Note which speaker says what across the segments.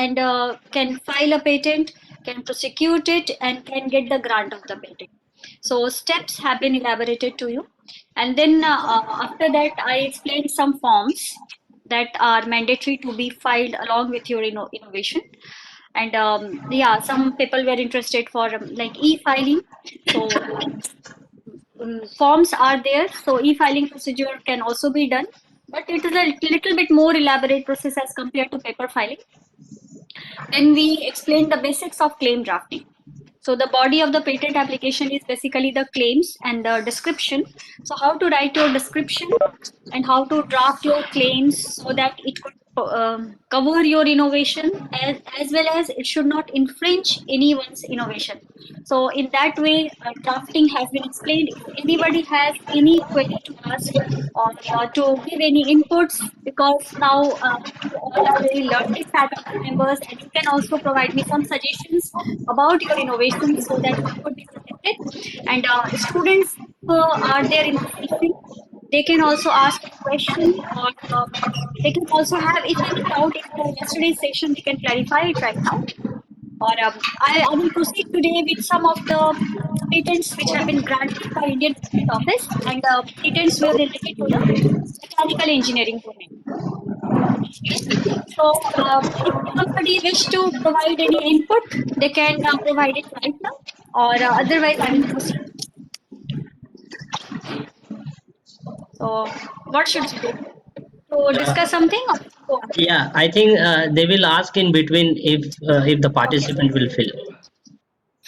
Speaker 1: and can file a patent, can prosecute it, and can get the grant of the patent. So steps have been elaborated to you. And then after that, I explained some forms that are mandatory to be filed along with your innovation. And yeah, some people were interested for like e-filing. So forms are there. So e-filing procedure can also be done, but it is a little bit more elaborate process as compared to paper filing. Then we explain the basics of claim drafting. So the body of the patent application is basically the claims and the description. So how to write your description and how to draft your claims so that it could cover your innovation as well as it should not infringe anyone's innovation. So in that way, drafting has been explained. If anybody has any query to ask or to give any inputs, because now you all are very learned faculty members, and you can also provide me some suggestions about your innovation so that it could be protected. And students who are there in the session, they can also ask a question, or they can also have, if any doubt in the yesterday's session, they can clarify it right now. Or I will proceed today with some of the patents which have been granted by Indian Patent Office, and patents were related to the mechanical engineering domain. Okay. So if somebody wish to provide any input, they can provide it right now, or otherwise I will proceed. So what should we do? To
Speaker 2: Uh,
Speaker 1: discuss something or go on?
Speaker 2: yeah, I think they will ask in between if the
Speaker 1: Okay,
Speaker 2: participant will fill.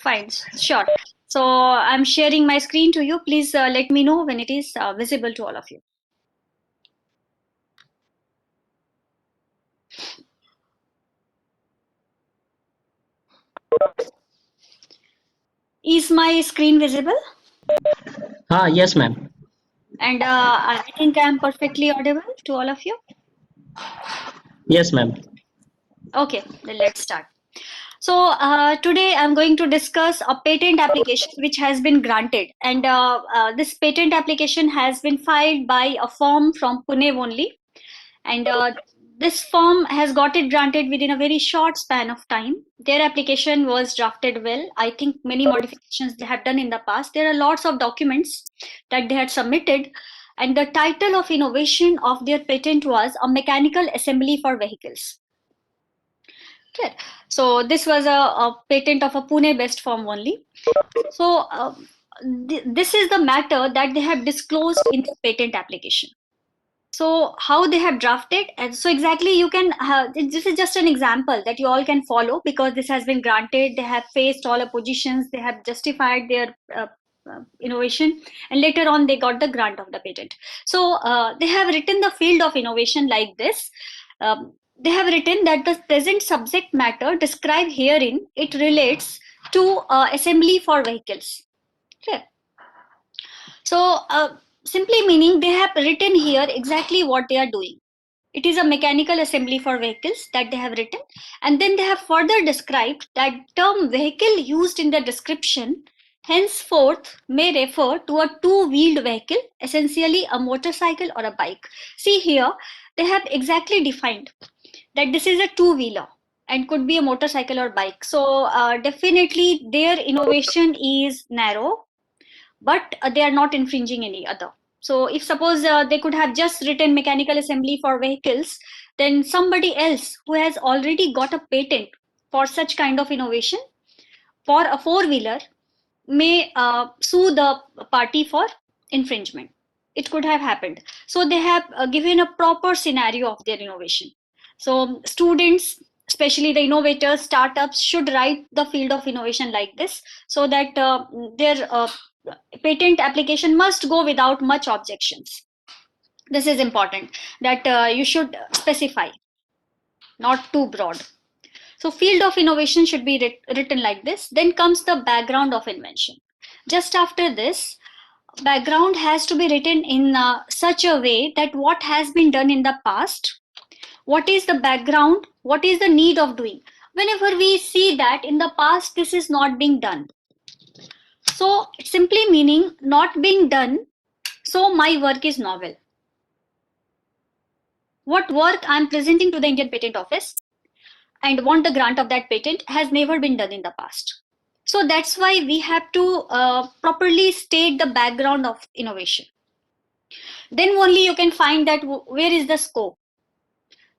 Speaker 1: fine, sure. So I'm sharing my screen to you. Please let me know when it is visible to all of you. Is my screen visible?
Speaker 2: Yes, ma'am.
Speaker 1: And I think I'm perfectly audible to all of you.
Speaker 2: Yes, ma'am.
Speaker 1: Okay, then let's start. So today I'm going to discuss a patent application which has been granted, and this patent application has been filed by a firm from Pune only, and this firm has got it granted within a very short span of time. Their application was drafted well. I think many modifications they have done in the past. There are lots of documents that they had submitted, and the title of innovation of their patent was a mechanical assembly for vehicles. Okay. So this was a patent of a Pune-based firm only. So this is the matter that they have disclosed in the patent application. So how they have drafted, and so exactly you can, this is just an example that you all can follow, because this has been granted, they have faced all oppositions, they have justified their innovation, and later on they got the grant of the patent. So they have written the field of innovation like this. They have written that the present subject matter described herein, it relates to assembly for vehicles. Okay. So simply meaning they have written here exactly what they are doing. It is a mechanical assembly for vehicles that they have written, and then they have further described that term vehicle used in the description henceforth may refer to a two-wheeled vehicle, essentially a motorcycle or a bike. See here, they have exactly defined that this is a two-wheeler and could be a motorcycle or bike. So definitely their innovation is narrow, but they are not infringing any other. So if suppose they could have just written mechanical assembly for vehicles, then somebody else who has already got a patent for such kind of innovation for a four-wheeler may sue the party for infringement. It could have happened. So they have given a proper scenario of their innovation. So students, especially the innovators, startups, should write the field of innovation like this, so that their patent application must go without much objections. This is important, that you should specify, not too broad. So field of innovation should be written like this. Then comes the background of invention. Just after this, background has to be written in such a way that what has been done in the past, what is the background, what is the need of doing. Whenever we see that in the past this is not being done, so simply meaning not being done, so my work is novel. What work I'm presenting to the Indian Patent Office? and want the grant of that patent has never been done in the past. So that's why we have to properly state the background of innovation. Then only you can find that where is the scope.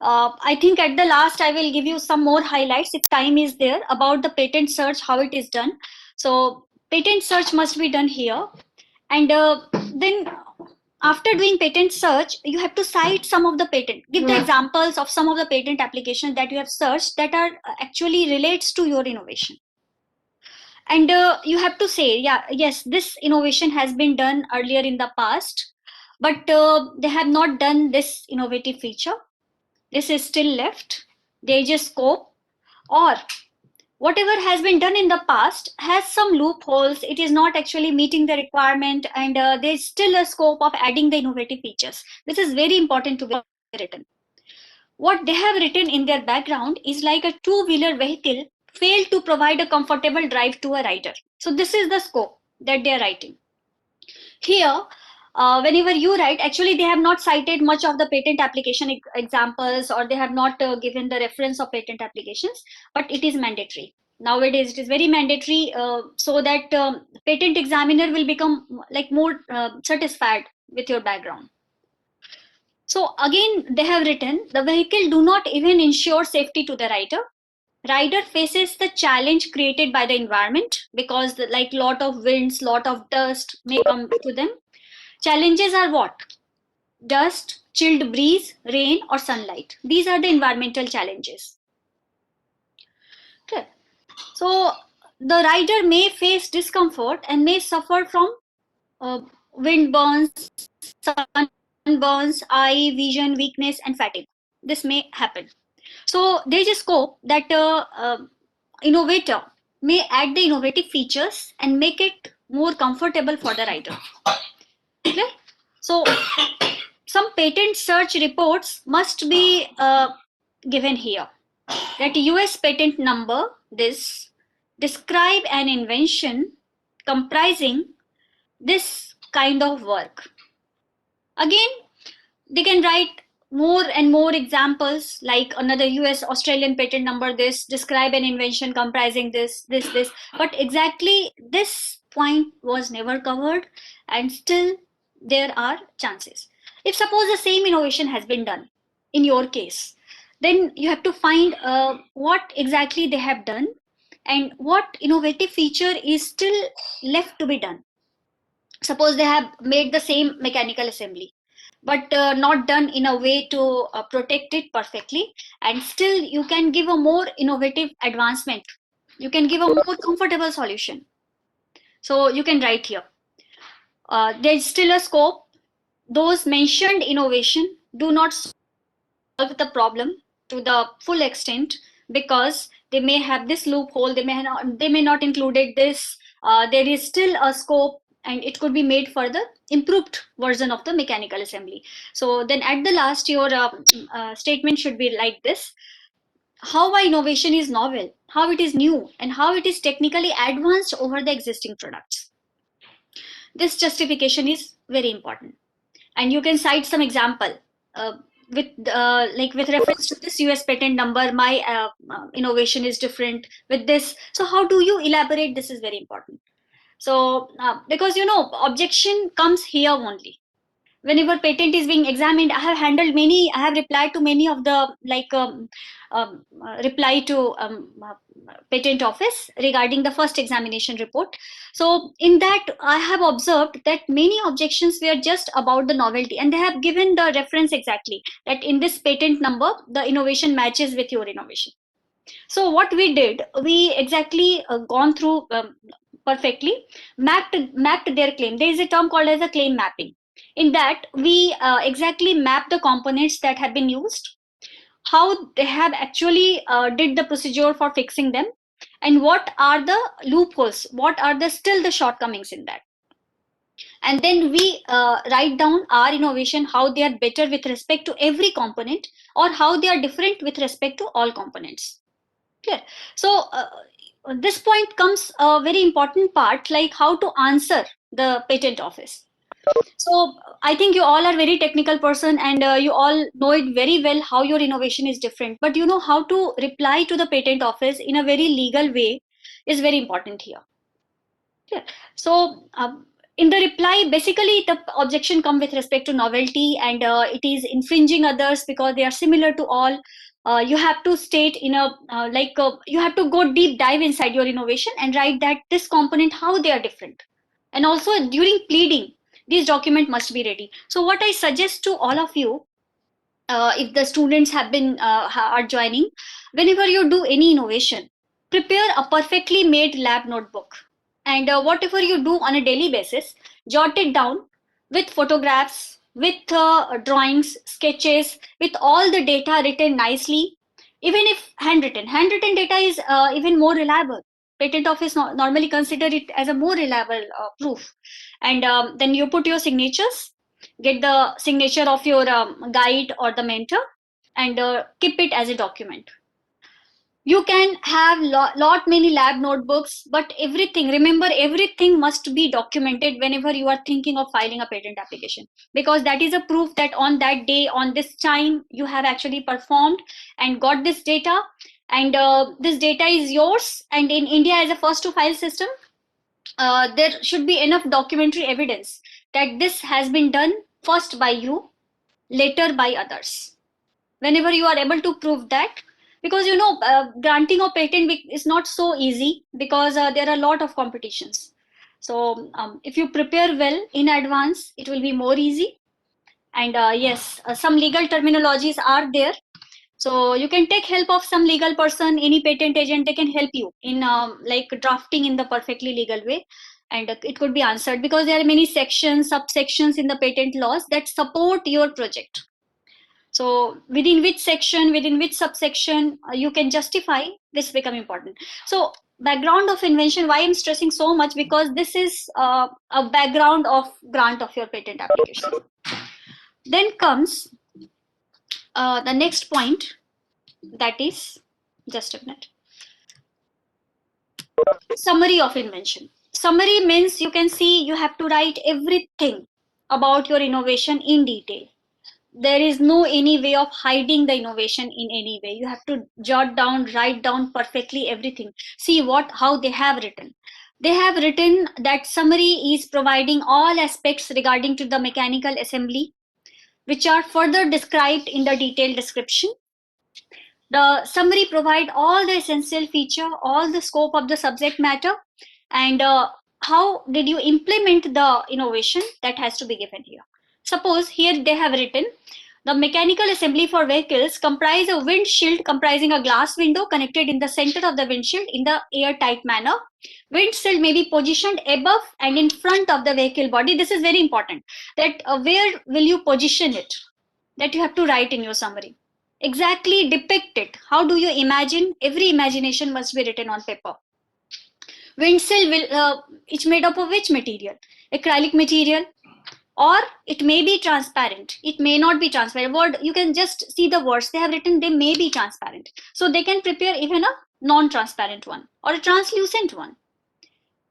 Speaker 1: I think at the last I will give you some more highlights if time is there about the patent search, how it is done. So patent search must be done here, and then after doing patent search, you have to cite some of the patent. Give the examples of some of the patent applications that you have searched that are actually relates to your innovation. And you have to say, yeah, yes, this innovation has been done earlier in the past, but they have not done this innovative feature. This is still left. There is a scope, or whatever has been done in the past has some loopholes. It is not actually meeting the requirement, and there's still a scope of adding the innovative features. This is very important to be written. What they have written in their background is like a two-wheeler vehicle failed to provide a comfortable drive to a rider. So this is the scope that they are writing. Here, whenever you write, actually they have not cited much of the patent application examples, or they have not given the reference of patent applications, but it is mandatory. Nowadays, it is very mandatory, so that patent examiner will become like more satisfied with your background. So again, they have written the vehicle do not even ensure safety to the rider. Rider faces the challenge created by the environment because like lot of winds, lot of dust may come to them. Challenges are what? Dust, chilled breeze, rain, or sunlight. These are the environmental challenges. Okay. So the rider may face discomfort and may suffer from uh, wind burns, sunburns, eye, vision, weakness, and fatigue. This may happen. So there is a scope that innovator may add the innovative features and make it more comfortable for the rider. Okay? So some patent search reports must be given here. That US patent number, this describe an invention comprising this kind of work. Again, they can write more and more examples like another US Australian patent number, this describe an invention comprising this, but exactly this point was never covered, and still there are chances. If suppose the same innovation has been done in your case, then you have to find what exactly they have done and what innovative feature is still left to be done. Suppose they have made the same mechanical assembly, but not done in a way to protect it perfectly, and still you can give a more innovative advancement, you can give a more comfortable solution. So you can write here, there's still a scope. Those mentioned innovation do not solve the problem to the full extent because they may have this loophole, they may not included this. There is still a scope, and it could be made for the improved version of the mechanical assembly. So then at the last, your statement should be like this: how our innovation is novel, how it is new, and how it is technically advanced over the existing products. This justification is very important, and you can cite some example uh, with like with reference to this US patent number, my innovation is different with this. So how do you elaborate? This is very important. So because objection comes here only whenever patent is being examined. I have handled many, I have replied to many of the like reply to patent office regarding the first examination report. So in that I have observed that many objections were just about the novelty, and they have given the reference exactly that in this patent number the innovation matches with your innovation. So what we did, we exactly gone through perfectly, mapped their claim. There is a term called as a claim mapping. In that, we exactly map the components that have been used, how they have actually did the procedure for fixing them, and what are the loopholes, what are the still the shortcomings in that. And then we write down our innovation, how they are better with respect to every component, or how they are different with respect to all components. Clear? So this point comes a very important part, like how to answer the patent office. So I think you all are very technical person, and you all know it very well how your innovation is different. But you know how to reply to the patent office in a very legal way is very important here. Yeah. So, in the reply, basically the objection come with respect to novelty, and it is infringing others because they are similar to all. You have to state in a you have to go deep dive inside your innovation and write that this component how they are different, and also during pleading, these document must be ready. So, what I suggest to all of you, if the students have been are joining, whenever you do any innovation, prepare a perfectly made lab notebook, and whatever you do on a daily basis, jot it down with photographs, with drawings, sketches, with all the data written nicely. Even if handwritten data is even more reliable. Patent office normally consider it as a more reliable proof. And then you put your signatures, get the signature of your guide or the mentor, and keep it as a document. You can have lot many lab notebooks, but everything, remember, everything must be documented whenever you are thinking of filing a patent application, because that is a proof that on that day, on this time, you have actually performed and got this data, and this data is yours. And in India, as a first to file system, there should be enough documentary evidence that this has been done first by you, later by others. Whenever you are able to prove that, because granting a patent is not so easy, because there are a lot of competitions. So if you prepare well in advance, it will be more easy. And yes, some legal terminologies are there, so you can take help of some legal person, any patent agent. They can help you in drafting in the perfectly legal way, and it could be answered, because there are many sections, subsections in the patent laws that support your project. So within which section, within which subsection you can justify, this become important. So background of invention, why I'm stressing so much, because this is a background of grant of your patent application. Then comes the next point, that is, just a minute, summary of invention. Summary means, you can see, you have to write everything about your innovation in detail. There is no any way of hiding the innovation in any way. You have to jot down, write down perfectly everything. See what how they have written. They have written that summary is providing all aspects regarding to the mechanical assembly, which are further described in the detailed description. The summary provide all the essential feature, all the scope of the subject matter, and how did you implement the innovation, that has to be given here. Suppose here they have written, the mechanical assembly for vehicles comprise a windshield comprising a glass window connected in the center of the windshield in the airtight manner. Windshield may be positioned above and in front of the vehicle body. This is very important, that where will you position it, that you have to write in your summary. Exactly depict it. How do you imagine? Every imagination must be written on paper. Windshield will it's made up of which material? Acrylic material, or it may be transparent. It may not be transparent. Word, you can just see the words they have written. They may be transparent, so they can prepare even a non-transparent one or a translucent one.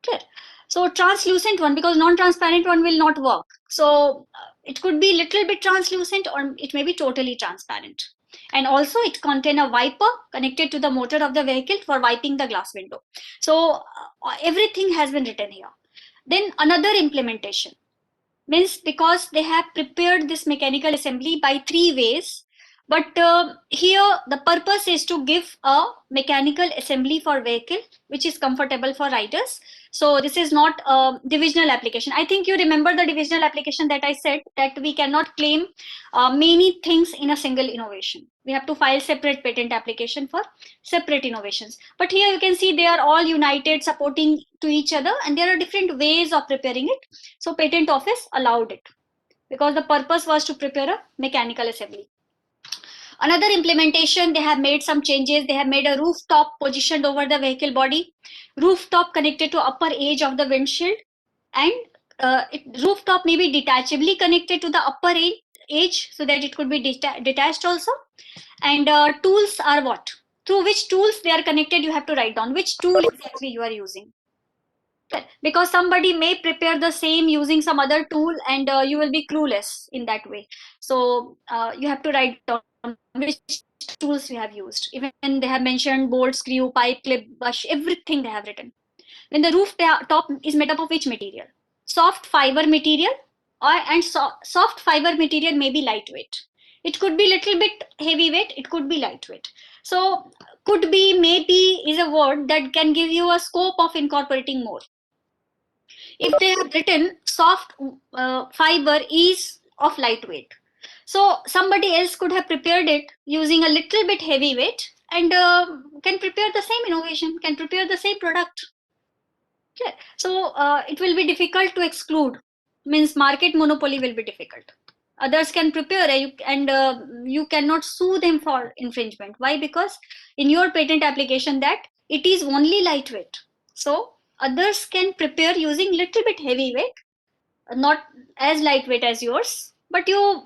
Speaker 1: Clear? So translucent one, because non-transparent one will not work. So it could be little bit translucent, or it may be totally transparent. And also it contain a wiper connected to the motor of the vehicle for wiping the glass window. So everything has been written here. Then another implementation means, because they have prepared this mechanical assembly by three ways, but here the purpose is to give a mechanical assembly for vehicle which is comfortable for riders. So this is not a divisional application. I think you remember the divisional application that I said, that we cannot claim many things in a single innovation. We have to file separate patent application for separate innovations, but here you can see they are all united, supporting to each other, and there are different ways of preparing it. So patent office allowed it, because the purpose was to prepare a mechanical assembly. Another implementation, they have made some changes. They have made a rooftop positioned over the vehicle body, rooftop connected to upper edge of the windshield, and rooftop may be detachably connected to the upper edge, so that it could be detached also. And tools are what? Through which tools they are connected, you have to write down which tool exactly you are using. Because somebody may prepare the same using some other tool, and you will be clueless in that way. So you have to write down which tools you have used. Even they have mentioned bolt, screw, pipe, clip, bush, everything they have written. When the top is made up of which material? Soft fiber material, soft fiber material may be lightweight. It could be little bit heavyweight, it could be lightweight. So could be, maybe is a word that can give you a scope of incorporating more. If they have written soft fiber is of lightweight, so somebody else could have prepared it using a little bit heavyweight, and can prepare the same innovation, can prepare the same product. Okay. So it will be difficult to exclude, means market monopoly will be difficult. Others can prepare, and you cannot sue them for infringement. Why? Because in your patent application that it is only lightweight. So others can prepare using little bit heavyweight, not as lightweight as yours, but you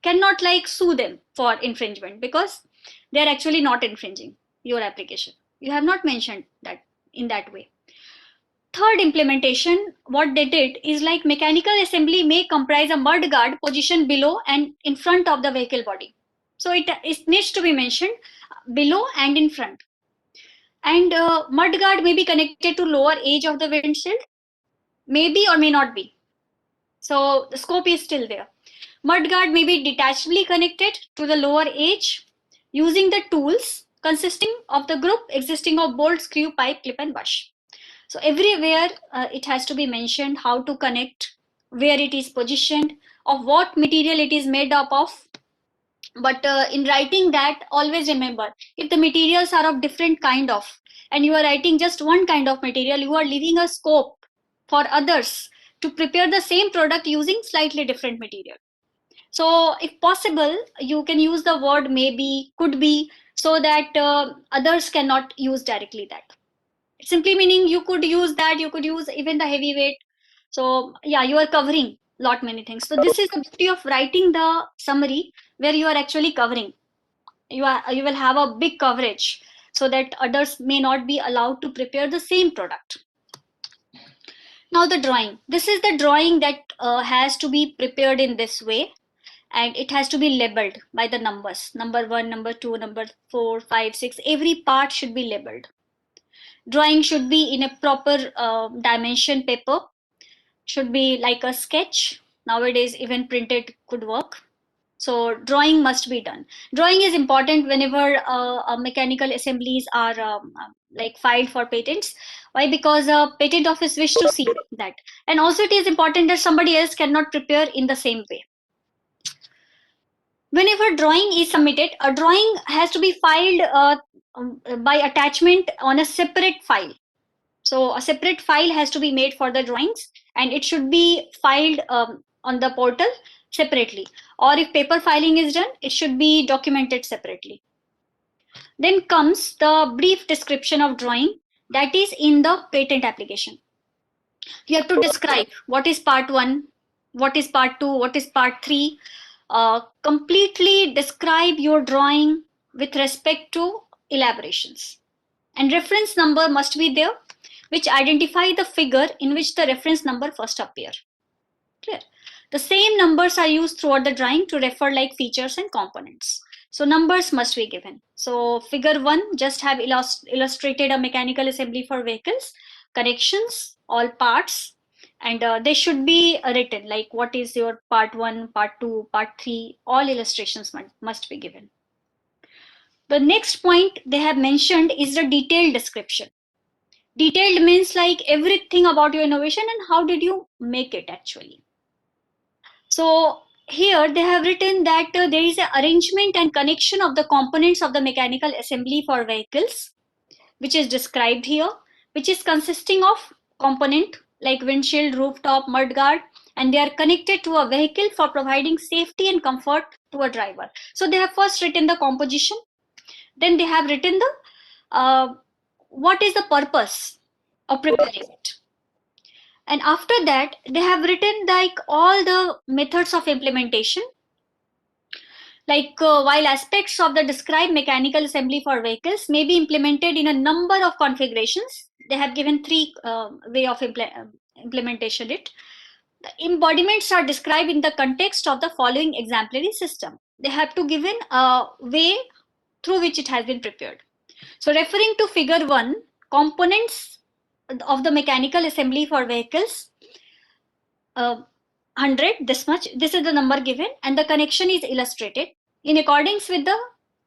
Speaker 1: cannot like sue them for infringement because they are actually not infringing your application. You have not mentioned that in that way. Third implementation, what they did is like mechanical assembly may comprise a mud guard positioned below and in front of the vehicle body. So it needs to be mentioned below and in front. And mud guard may be connected to lower edge of the windshield, maybe or may not be. So the scope is still there. Mud guard may be detachably connected to the lower edge using the tools consisting of the group existing of bolt, screw, pipe, clip, and bush. So everywhere it has to be mentioned how to connect, where it is positioned, of what material it is made up of. But in writing that, always remember, if the materials are of different kind of, and you are writing just one kind of material, you are leaving a scope for others to prepare the same product using slightly different material. So if possible, you can use the word maybe, could be, so that others cannot use directly that. Simply meaning you could use that, you could use even the heavyweight. So yeah, you are covering lot many things. So this is the beauty of writing the summary, where you are actually covering. You will have a big coverage so that others may not be allowed to prepare the same product. Now the drawing. This is the drawing that has to be prepared in this way, and it has to be labeled by the numbers. Number 1, number 2, number 4, 5, 6. Every part should be labeled. Drawing should be in a proper dimension paper, should be like a sketch. Nowadays even printed could work. So drawing must be done. Drawing is important whenever mechanical assemblies are like filed for patents. Why? Because a patent office wish to see that. And also it is important that somebody else cannot prepare in the same way. Whenever drawing is submitted, a drawing has to be filed by attachment on a separate file. So a separate file has to be made for the drawings, and it should be filed on the portal separately. Or if paper filing is done, it should be documented separately. Then comes the brief description of drawing that is in the patent application. You have to describe what is part 1, what is part 2, what is part 3. Completely describe your drawing with respect to elaborations. And reference number must be there, which identify the figure in which the reference number first appear. Clear? The same numbers are used throughout the drawing to refer like features and components. So numbers must be given. So figure 1 just have illustrated a mechanical assembly for vehicles, connections, all parts, and they should be written like what is your part 1, part 2, part 3, all illustrations must be given. The next point they have mentioned is the detailed description. Detailed means like everything about your innovation and how did you make it actually. So here they have written that there is an arrangement and connection of the components of the mechanical assembly for vehicles, which is described here, which is consisting of component like windshield, rooftop, mudguard, and they are connected to a vehicle for providing safety and comfort to a driver. So they have first written the composition, then they have written the what is the purpose of preparing it. And after that, they have written like all the methods of implementation. Like while aspects of the described mechanical assembly for vehicles may be implemented in a number of configurations, They have given three way of implementation it. The embodiments are described in the context of the following exemplary system. They have to given a way through which it has been prepared. So referring to figure 1, components of the mechanical assembly for vehicles, 100, this much, this is the number given, and the connection is illustrated in accordance with the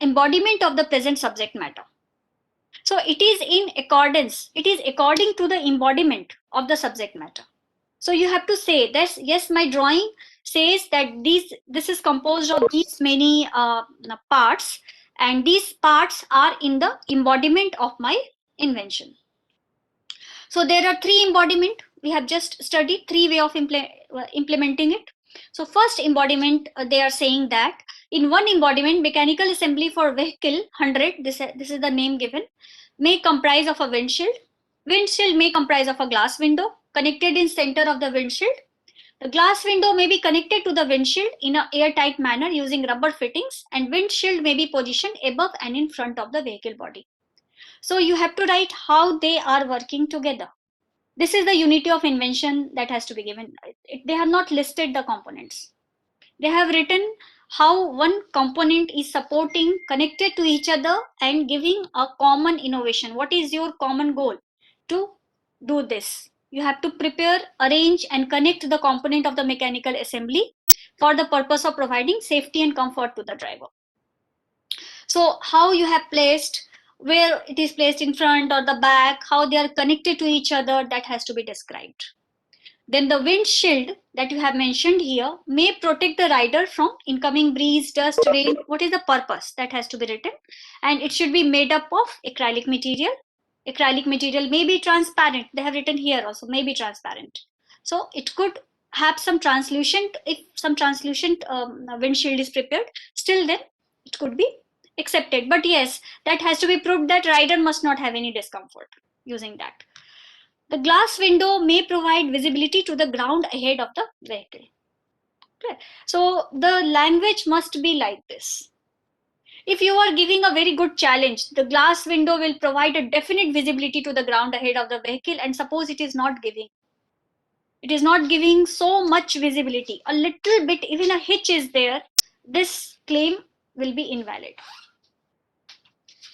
Speaker 1: embodiment of the present subject matter. So it is in accordance, it is according to the embodiment of the subject matter. So you have to say that yes, my drawing says that this is composed of these many parts, and these parts are in the embodiment of my invention. So there are three embodiment. We have just studied three way of implementing it. So first embodiment, they are saying that in one embodiment, mechanical assembly for vehicle 100, this is the name given, may comprise of a windshield. Windshield may comprise of a glass window connected in center of the windshield. The glass window may be connected to the windshield in an airtight manner using rubber fittings, and windshield may be positioned above and in front of the vehicle body. So you have to write how they are working together. This is the unity of invention that has to be given. They have not listed the components. They have written how one component is supporting, connected to each other, and giving a common innovation. What is your common goal? To do this, you have to prepare, arrange, and connect the component of the mechanical assembly for the purpose of providing safety and comfort to the driver. So how you have placed, where it is placed in front or the back, how they are connected to each other, that has to be described. Then the windshield that you have mentioned here may protect the rider from incoming breeze, dust, rain. What is the purpose? That has to be written. And it should be made up of acrylic material. Acrylic material may be transparent. They have written here also, may be transparent. So it could have some translucent, if some translucent windshield is prepared, still then it could be accepted. But yes, that has to be proved that rider must not have any discomfort using that. The glass window may provide visibility to the ground ahead of the vehicle. Okay. So the language must be like this. If you are giving a very good challenge, the glass window will provide a definite visibility to the ground ahead of the vehicle, and suppose it is not giving. It is not giving so much visibility. A little bit, even a hitch is there, this claim will be invalid.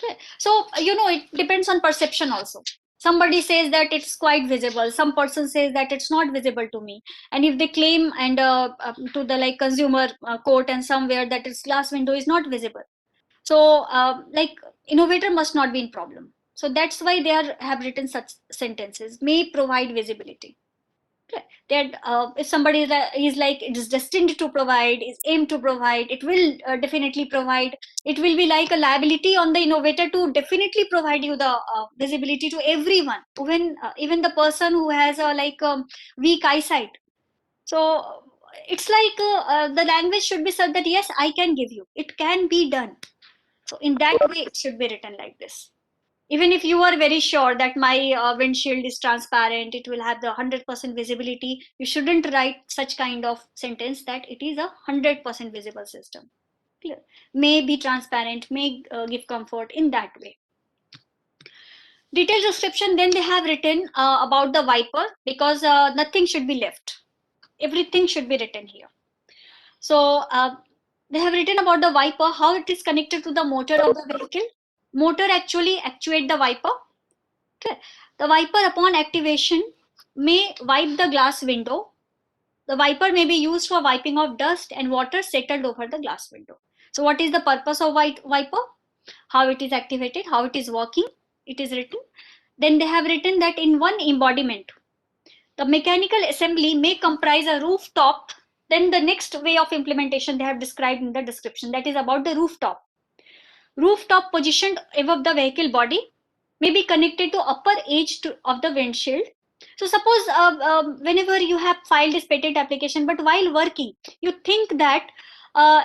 Speaker 1: Okay. So, it depends on perception also. Somebody says that it's quite visible. Some person says that it's not visible to me. And if they claim and to the like consumer court and somewhere that its glass window is not visible. So, innovator must not be in problem. So that's why they have written such sentences. May provide visibility. That if somebody is like it is destined to provide, is aimed to provide, it will definitely provide. It will be like a liability on the innovator to definitely provide you the visibility to everyone, even the person who has a weak eyesight. So it's like the language should be said that yes, I can give you, it can be done. So in that way it should be written like this. Even if you are very sure that my windshield is transparent, it will have the 100% visibility, you shouldn't write such kind of sentence that it is a 100% visible system. Clear? May be transparent, may give comfort in that way. Detailed description, then they have written about the wiper, because nothing should be left. Everything should be written here. So they have written about the wiper, how it is connected to the motor of the vehicle. Motor actually actuate the wiper. Okay. The wiper upon activation may wipe the glass window. The wiper may be used for wiping off dust and water settled over the glass window. So what is the purpose of wiper? How it is activated, how it is working, it is written. Then they have written that in one embodiment, the mechanical assembly may comprise a rooftop. Then the next way of implementation they have described in the description, that is about the rooftop. Rooftop positioned above the vehicle body may be connected to upper edge of the windshield. So suppose whenever you have filed this patent application, but while working, you think that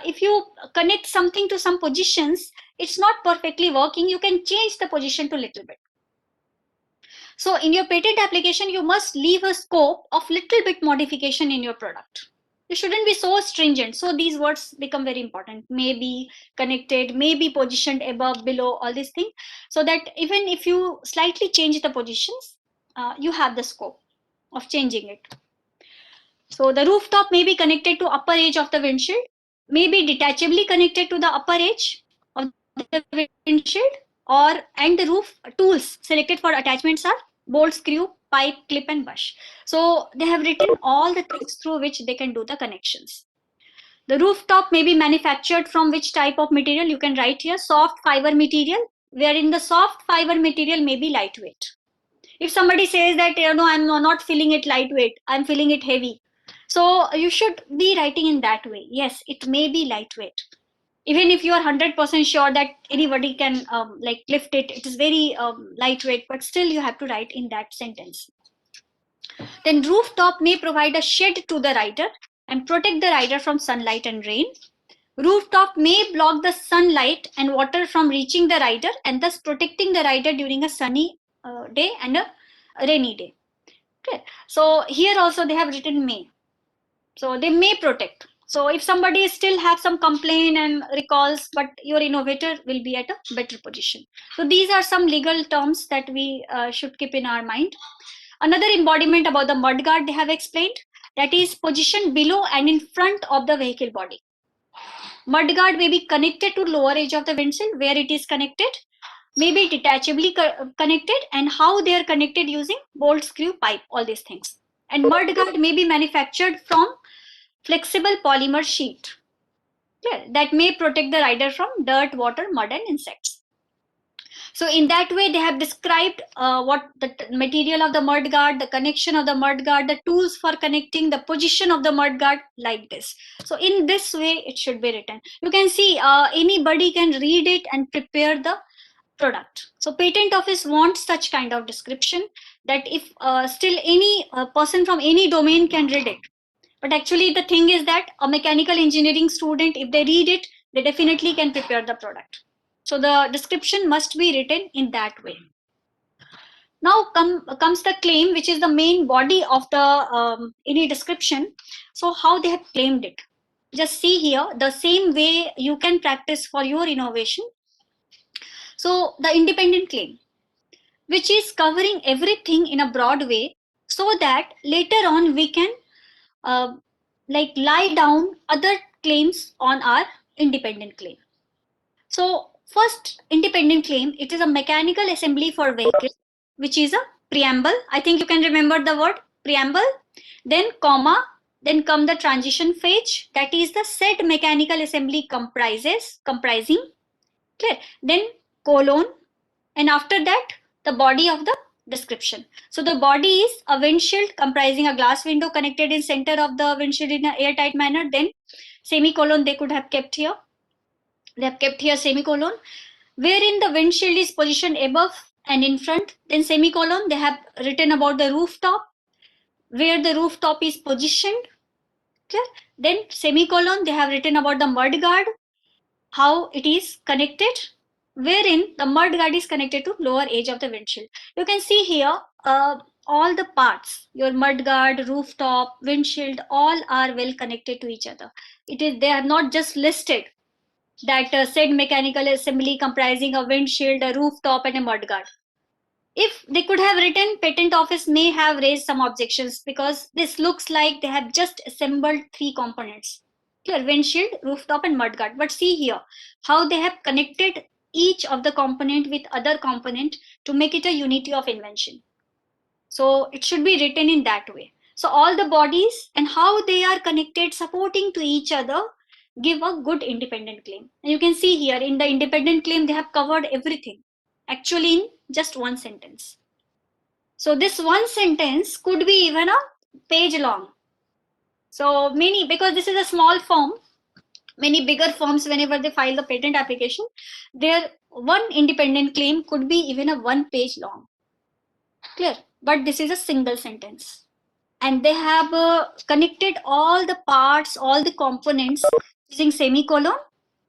Speaker 1: if you connect something to some positions, it's not perfectly working, you can change the position to little bit. So in your patent application, you must leave a scope of little bit modification in your product. You shouldn't be so stringent. So these words become very important. Maybe connected, maybe positioned above, below, all these things. So that even if you slightly change the positions, you have the scope of changing it. So the rooftop may be connected to upper edge of the windshield, may be detachably connected to the upper edge of the windshield, or and the roof tools selected for attachments are bolt, screw, pipe, clip, and bush. So they have written all the things through which they can do the connections. The rooftop may be manufactured from which type of material? You can write here soft fiber material, wherein the soft fiber material may be lightweight. If somebody says that, I'm not feeling it lightweight, I'm feeling it heavy, so you should be writing in that way. Yes, it may be lightweight, even if you are 100% sure that anybody can like lift it, it is very lightweight, but still you have to write in that sentence. Then rooftop may provide a shade to the rider and protect the rider from sunlight and rain. Rooftop may block the sunlight and water from reaching the rider and thus protecting the rider during a sunny day and a rainy day. Okay. So here also they have written may. So they may protect. So if somebody still have some complaint and recalls, but your innovator will be at a better position. So these are some legal terms that we should keep in our mind. Another embodiment about the mudguard they have explained, that is positioned below and in front of the vehicle body. Mudguard may be connected to lower edge of the windshield where it is connected, may be detachably connected, and how they are connected using bolt, screw, pipe, all these things. And mudguard may be manufactured from flexible polymer sheet, yeah, that may protect the rider from dirt, water, mud, and insects. So in that way, they have described what the material of the mud guard, the connection of the mud guard, the tools for connecting, the position of the mud guard, like this. So in this way, it should be written. You can see anybody can read it and prepare the product. So patent office wants such kind of description, that if still any person from any domain can read it. But actually the thing is that a mechanical engineering student, if they read it, they definitely can prepare the product. So the description must be written in that way. Now comes the claim, which is the main body of the any description. So how they have claimed it? Just see here, the same way you can practice for your innovation. So the independent claim, which is covering everything in a broad way, so that later on we can uh, like lie down other claims on our independent claim. So first independent claim, it is a mechanical assembly for vehicle, which is a preamble. I think you can remember the word preamble. Then comma, then come the transition phase, that is the said mechanical assembly comprising, clear, then colon, and after that the body of the description. So the body is a windshield comprising a glass window connected in center of the windshield in an airtight manner. Then semicolon they could have kept here, they have kept here semicolon, wherein the windshield is positioned above and in front. Then semicolon they have written about the rooftop, where the rooftop is positioned, clear. Then semicolon they have written about the mud guard, how it is connected, wherein the mud guard is connected to lower edge of the windshield. You can see here all the parts, your mud guard, rooftop, windshield, all are well connected to each other. It is, they are not just listed that said mechanical assembly comprising a windshield, a rooftop, and a mud guard. If they could have written, patent office may have raised some objections, because this looks like they have just assembled three components, clear, windshield, rooftop, and mudguard. But see here how they have connected each of the component with other component to make it a unity of invention. So it should be written in that way. So all the bodies and how they are connected, supporting to each other, give a good independent claim. And you can see here in the independent claim they have covered everything, actually in just one sentence. So this one sentence could be even a page long. So many, because this is a small firm, many bigger firms, whenever they file the patent application, their one independent claim could be even a 1 page long, clear. But this is a single sentence, and they have connected all the parts, all the components using semicolon,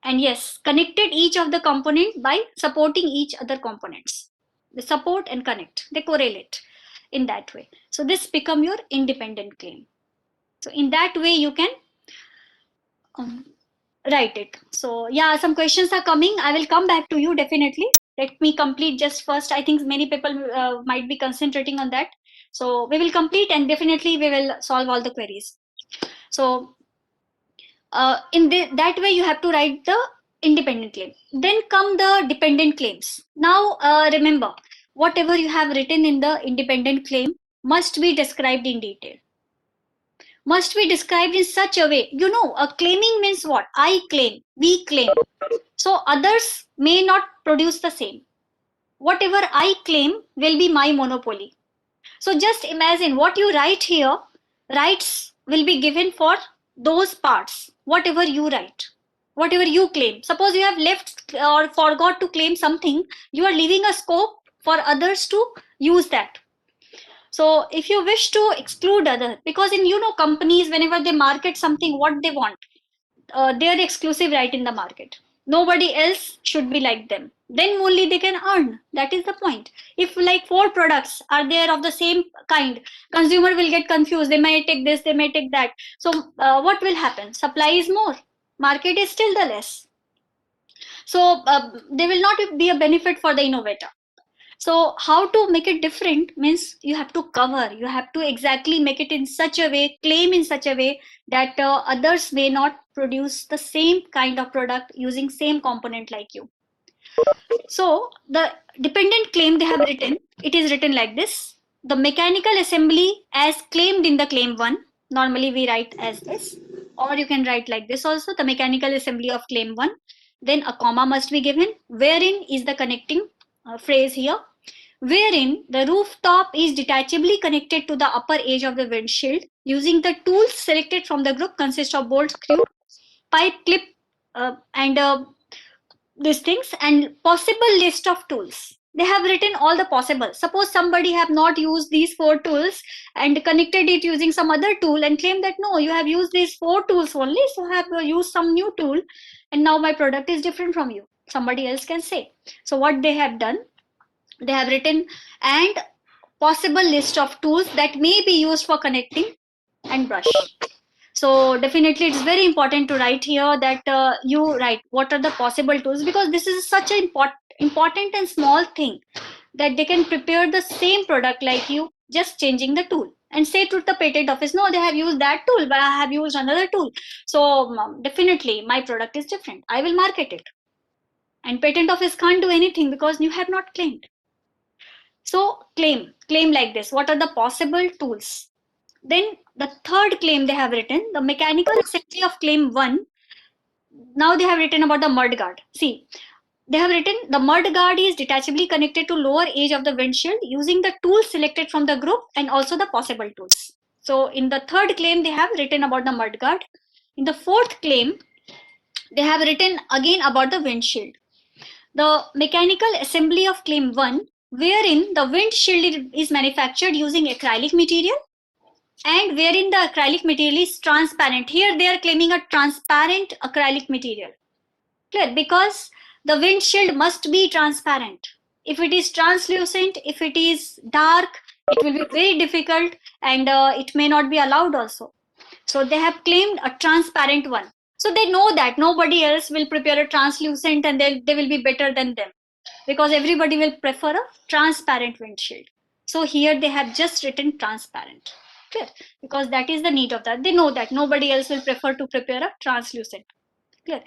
Speaker 1: and yes, connected each of the component by supporting each other components. They support and connect, they correlate in that way. So this become your independent claim. So in that way you can Um, write it. So yeah, some questions are coming. I will come back to you definitely. Let me complete just first. I think many people might be concentrating on that. So we will complete and definitely we will solve all the queries. So that way you have to write the independent claim. Then come the dependent claims. Now remember, whatever you have written in the independent claim must be described in detail, must be described in such a way. A claiming means what? I claim, we claim. So others may not produce the same. Whatever I claim will be my monopoly. So just imagine what you write here, rights will be given for those parts, whatever you write, whatever you claim. Suppose you have left or forgot to claim something, you are leaving a scope for others to use that. So if you wish to exclude others, because in companies, whenever they market something, what they want, they are exclusive right in the market. Nobody else should be like them. Then only they can earn. That is the point. If like four products are there of the same kind, consumer will get confused. They may take this, they may take that. So what will happen? Supply is more. Market is still the less. So there will not be a benefit for the innovator. So how to make it different means you have to cover, you have to exactly make it in such a way, claim in such a way that others may not produce the same kind of product using same component like you. So the dependent claim they have written, it is written like this. The mechanical assembly as claimed in the claim 1, normally we write as this, or you can write like this also, the mechanical assembly of claim 1. Then a comma must be given, wherein is the connecting phrase here, wherein the rooftop is detachably connected to the upper edge of the windshield using the tools selected from the group consist of bolt, screw, pipe, clip, and these things, and possible list of tools. They have written all the possible. Suppose somebody have not used these four tools and connected it using some other tool and claim that no, you have used these four tools only, so have used some new tool, and now my product is different from you. Somebody else can say. So what they have done, they have written and possible list of tools that may be used for connecting and brush. So definitely it's very important to write here that you write what are the possible tools, because this is such an important and small thing that they can prepare the same product like you, just changing the tool, and say to the patent office, no, they have used that tool but I have used another tool. So definitely my product is different, I will market it. And patent office can't do anything because you have not claimed. So claim like this. What are the possible tools? Then the third claim they have written, the mechanical assembly of claim 1. Now they have written about the mud guard. See, they have written the mud guard is detachably connected to lower edge of the windshield using the tools selected from the group and also the possible tools. So in the third claim they have written about the mud guard. In the fourth claim they have written again about the windshield. The mechanical assembly of claim 1, wherein the windshield is manufactured using acrylic material and wherein the acrylic material is transparent. Here they are claiming a transparent acrylic material. Clear? Because the windshield must be transparent. If it is translucent, if it is dark, it will be very difficult and it may not be allowed also. So they have claimed a transparent one. So they know that nobody else will prepare a translucent and they will be better than them, because everybody will prefer a transparent windshield. So here they have just written transparent. Clear? Because that is the need of that. They know that nobody else will prefer to prepare a translucent. Clear?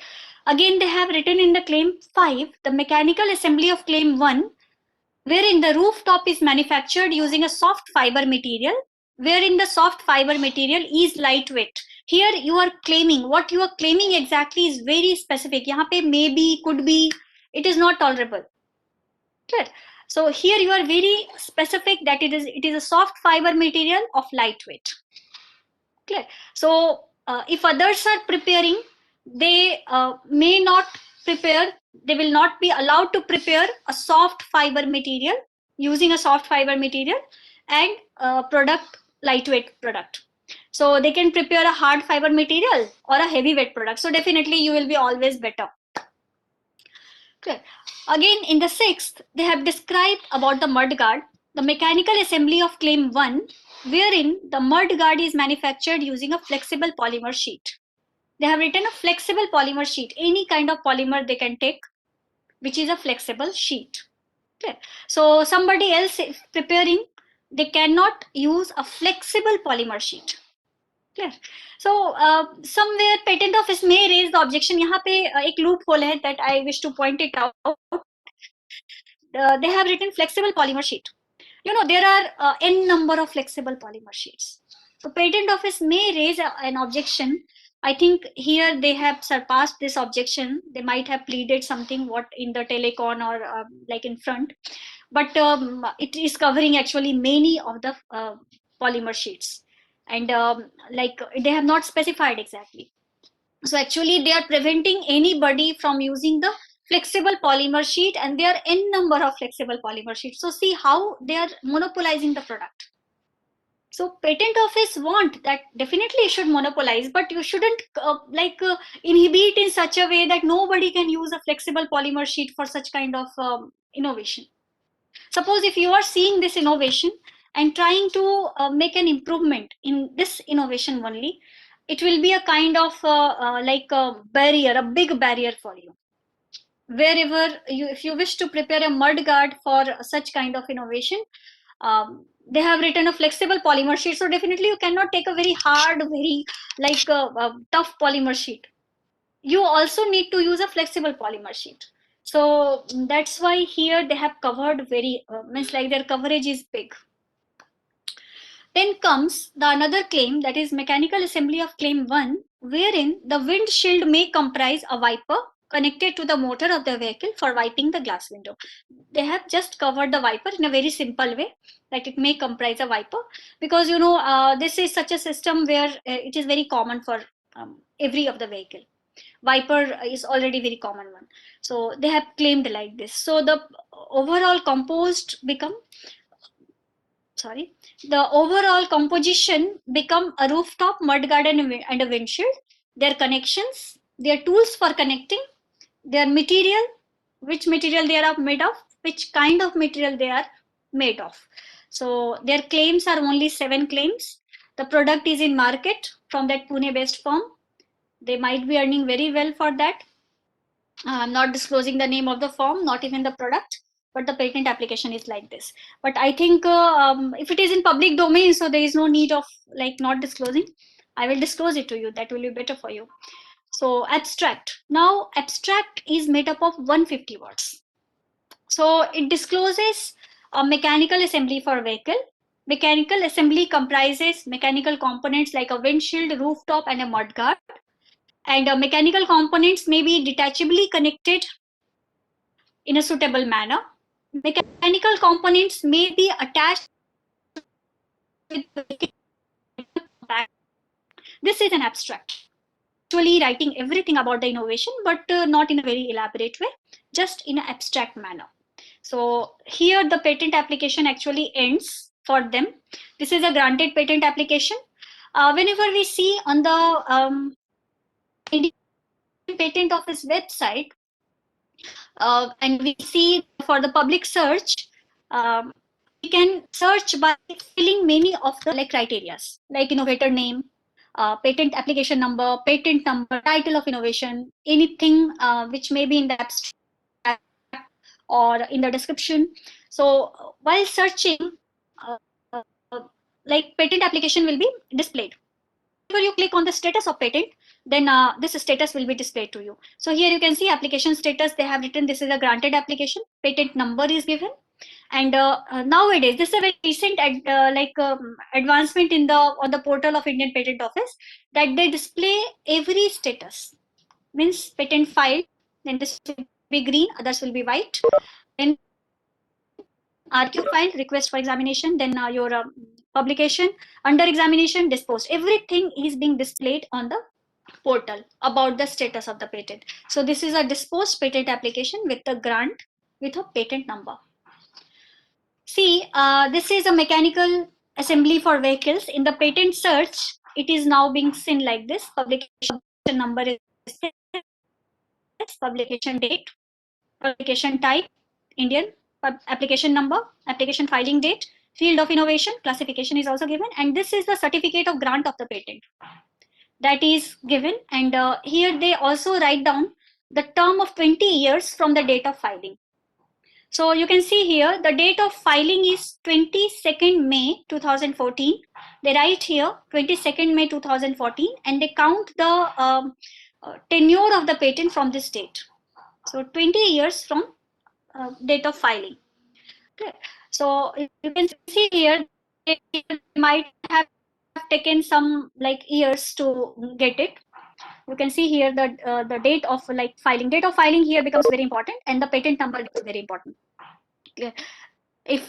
Speaker 1: Again, they have written in the claim 5, the mechanical assembly of claim 1, wherein the rooftop is manufactured using a soft fiber material, wherein the soft fiber material is lightweight. Here you are claiming, what you are claiming exactly is very specific. यहाँ पे maybe, could be, it is not tolerable. Clear? So here you are very specific that it is a soft fiber material of lightweight. Clear? So if others are preparing, they may not prepare, they will not be allowed to prepare a soft fiber material using a soft fiber material and product, lightweight product. So they can prepare a hard fiber material or a heavyweight product. So definitely you will be always better. Okay. Again, in the sixth, they have described about the mud guard, the mechanical assembly of claim 1, wherein the mud guard is manufactured using a flexible polymer sheet. They have written a flexible polymer sheet, any kind of polymer they can take, which is a flexible sheet. Okay. So somebody else is preparing, they cannot use a flexible polymer sheet. Clear. So somewhere patent office may raise the objection. यहाँ पे एक loophole है that I wish to point it out. They have written flexible polymer sheet. You know, there are n number of flexible polymer sheets. So patent office may raise an objection. I think here they have surpassed this objection. They might have pleaded something what in the telecon or like in front, but it is covering actually many of the polymer sheets, and like they have not specified exactly. So actually they are preventing anybody from using the flexible polymer sheet, and there are n number of flexible polymer sheets. So see how they are monopolizing the product. So patent office want that definitely should monopolize, but you shouldn't inhibit in such a way that nobody can use a flexible polymer sheet for such kind of innovation. Suppose if you are seeing this innovation and trying to make an improvement in this innovation only, it will be a kind of like a barrier, a big barrier for you. Wherever you, if you wish to prepare a mud guard for such kind of innovation, they have written a flexible polymer sheet. So definitely you cannot take a very hard, very like tough polymer sheet. You also need to use a flexible polymer sheet. So that's why here they have covered very means like their coverage is big. Then comes the another claim, that is mechanical assembly of claim 1, wherein the windshield may comprise a wiper connected to the motor of the vehicle for wiping the glass window. They have just covered the wiper in a very simple way, that it may comprise a wiper, because you know this is such a system where it is very common for every of the vehicle. Wiper is already very common one. So they have claimed like this. So the overall composed become sorry the overall composition become a rooftop, mudguard, and a windshield. Their connections, their tools for connecting, their material, which material they are made of, which kind of material they are made of. So their claims are only 7 claims. The product is in market from that Pune based firm. They might be earning very well for that. I'm not disclosing the name of the firm, not even the product, but the patent application is like this. But I think if it is in public domain, so there is no need of like not disclosing. I will disclose it to you. That will be better for you. So abstract. Now abstract is made up of 150 words. So it discloses a mechanical assembly for a vehicle. Mechanical assembly comprises mechanical components like a windshield, rooftop, and a mudguard. And mechanical components may be detachably connected in a suitable manner. Mechanical components may be attached with the This is an abstract. Actually writing everything about the innovation, but not in a very elaborate way, just in an abstract manner. So here the patent application actually ends for them. This is a granted patent application. Whenever we see on the Indian Patent Office website, and we see for the public search, we can search by filling many of the like criterias, like innovator name, patent application number, patent number, title of innovation, anything which may be in the abstract or in the description. So while searching, uh, like patent application will be displayed. Whenever you click on the status of patent, then this status will be displayed to you. So here you can see application status. They have written this is a granted application. Patent number is given. And nowadays, this is a very recent advancement in the on the portal of Indian Patent Office, that they display every status. Means patent filed, then this will be green, others will be white. Then RQ file, request for examination, then your publication, under examination, disposed. Everything is being displayed on the portal about the status of the patent. So this is a disposed patent application with the grant with a patent number. See, this is a mechanical assembly for vehicles. In the patent search, it is now being seen like this. Publication number is this, publication date, publication type, Indian, application number, application filing date, field of innovation, classification is also given, and this is the certificate of grant of the patent. that is given, and here they also write down the term of 20 years from the date of filing. So you can see here the date of filing is 22nd May 2014. They write here 22nd May 2014, and they count the tenure of the patent from this date. So 20 years from date of filing. Okay. So you can see here they might have taken some like years to get it. You can see here that the date of like filing. Date of filing here becomes very important, and the patent number is very important. Okay. If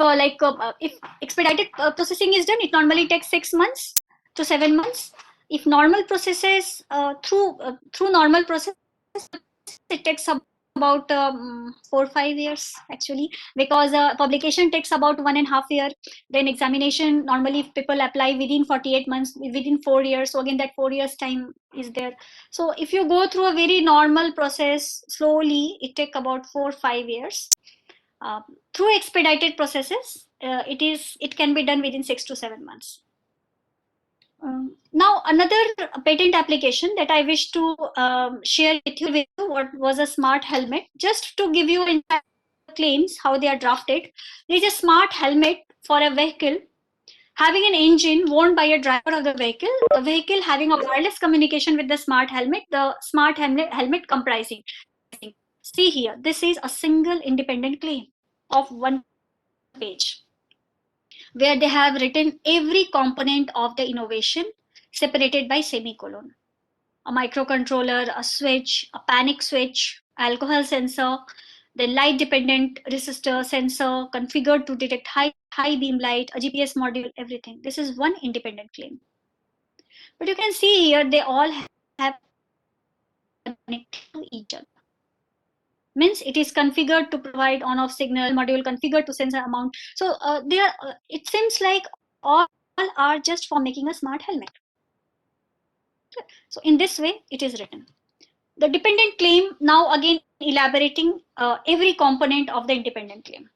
Speaker 1: expedited processing is done, it normally takes 6 months to 7 months. If normal processes through normal process, it takes about 4 5 years actually, because publication takes about 1.5 year. Then examination, normally if people apply within 48 months, within 4 years, so again that 4 years time is there. So if you go through a very normal process slowly, it take about 4 5 years. uh, Through expedited processes, it can be done within 6 to 7 months. Now another patent application that I wish to share with you what was a smart helmet. Just to give you insight claims how they are drafted, there is a smart helmet for a vehicle having an engine worn by a driver of the vehicle having a wireless communication with the smart helmet, the smart helmet comprising. See here, this is a single independent claim of 1 page, where they have written every component of the innovation separated by semicolon. A microcontroller, a switch, a panic switch, alcohol sensor, the light dependent resistor sensor configured to detect high beam light, a GPS module, everything. This is one independent claim. But you can see here they all have connected to each other. Means it is configured to provide on-off signal, module configured to sense amount. So they are. It seems like all are just for making a smart helmet. So in this way, it is written. The dependent claim now again elaborating every component of the independent claim.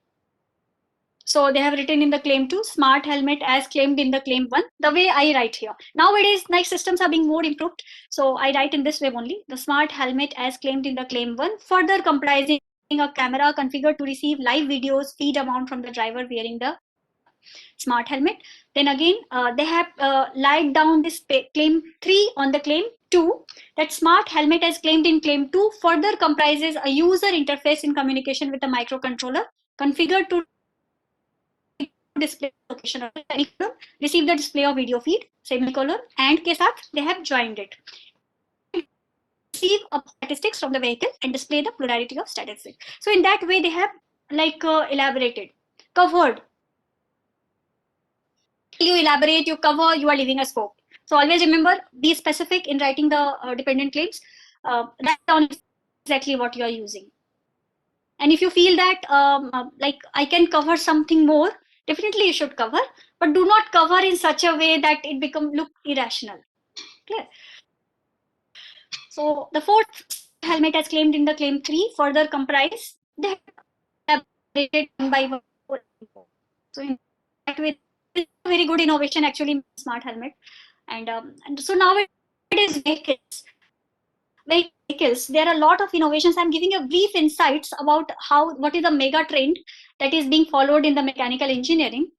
Speaker 1: So they have written in the claim 2, smart helmet as claimed in the claim 1, the way I write here. Nowadays, night systems are being more improved. So I write in this way only. The smart helmet as claimed in the claim 1, further comprising a camera configured to receive live videos, feed amount from the driver wearing the smart helmet. Then again, they have laid down this claim 3 on the claim 2, that smart helmet as claimed in claim 2 further comprises a user interface in communication with the microcontroller configured to display location of semicolon, receive the display of video feed, semicolon, and के साथ they have joined it. Receive statistics from the vehicle and display the plurality of statistics. So in that way they have like elaborated, covered. You elaborate, you cover, you are leaving a scope. So always remember, be specific in writing the dependent claims. Write down exactly what you are using. And if you feel that like I can cover something more, definitely you should cover, but do not cover in such a way that it become look irrational. Clear? So the fourth helmet as claimed in the claim 3 further comprise they have elaborated one by one. So in that way, it's a very good innovation actually, smart helmet. And so nowadays vehicles, there are a lot of innovations. I'm giving you brief insights about what is the mega trend that is being followed in the mechanical engineering.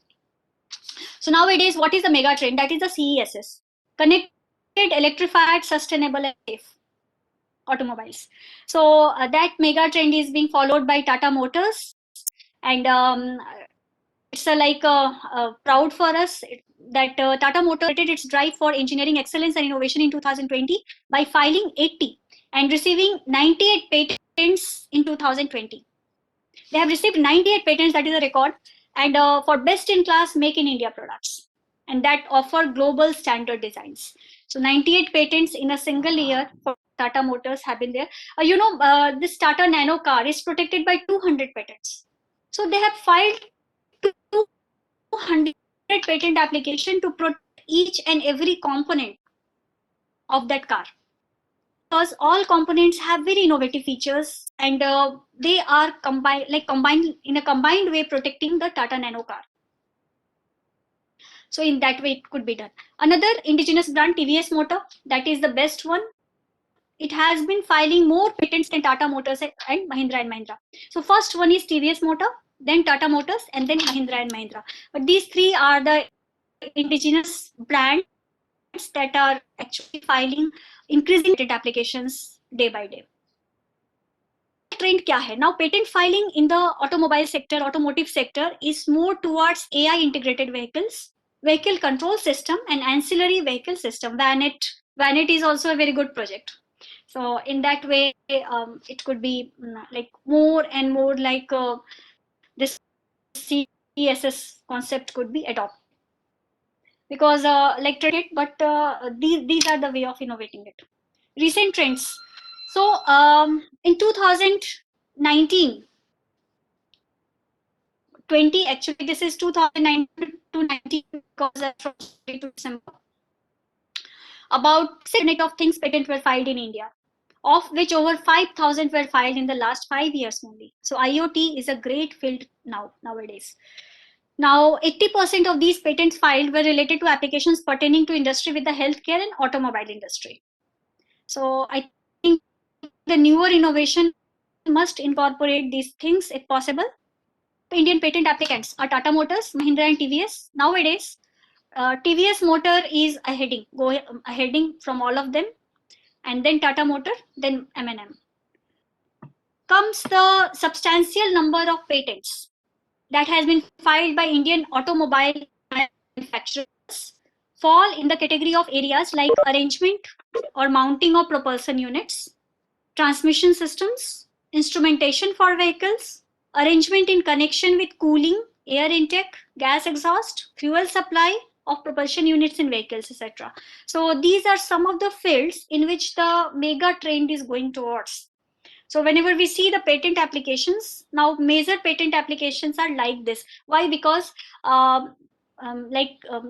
Speaker 1: So nowadays, what is the mega trend? That is the CESS, connected, electrified, sustainable, and safe automobiles. So that mega trend is being followed by Tata Motors, and it's proud for us that Tata Motors started its drive for engineering excellence and innovation in 2020 by filing 80 and receiving 98 patents in 2020. They have received 98 patents, that is a record, and for best in class make in India products, and that offer global standard designs. So 98 patents in a single year for Tata Motors have been there. This Tata Nano car is protected by 200 patents. So they have filed 200 patent application to protect each and every component of that car, because all components have very innovative features, and they are combined in a combined way protecting the Tata Nano car. So in that way, it could be done. Another indigenous brand, TVS Motor, that is the best one. It has been filing more patents than Tata Motors and Mahindra and Mahindra. So first one is TVS Motor, then Tata Motors, and then Mahindra and Mahindra. But these three are the indigenous brands that are actually filing increasing patent applications day by day. Now trend kya hai? Now patent filing in the automobile sector, automotive sector is more towards AI integrated vehicles, vehicle control system, and ancillary vehicle system. VANET is also a very good project. So in that way, it could be like more and more like this CESS concept could be adopted, because like trend market, but these are the way of innovating it. Recent trends. So in 2019, 20, actually this is 2019 to 19, because from January to December, about 6 Internet of Things patents were filed in India, of which over 5,000 were filed in the last 5 years only. So IoT is a great field nowadays. Now, 80% of these patents filed were related to applications pertaining to industry with the healthcare and automobile industry. So I think the newer innovation must incorporate these things if possible. Indian patent applicants are Tata Motors, Mahindra, and TVS. Nowadays, TVS Motor is aheading from all of them, and then Tata Motor, then M&M. Comes the substantial number of patents that has been filed by Indian automobile manufacturers fall in the category of areas like arrangement or mounting of propulsion units, transmission systems, instrumentation for vehicles, arrangement in connection with cooling, air intake, gas exhaust, fuel supply of propulsion units in vehicles, etc. So these are some of the fields in which the mega trend is going towards. So whenever we see the patent applications, now major patent applications are like this. Why? Because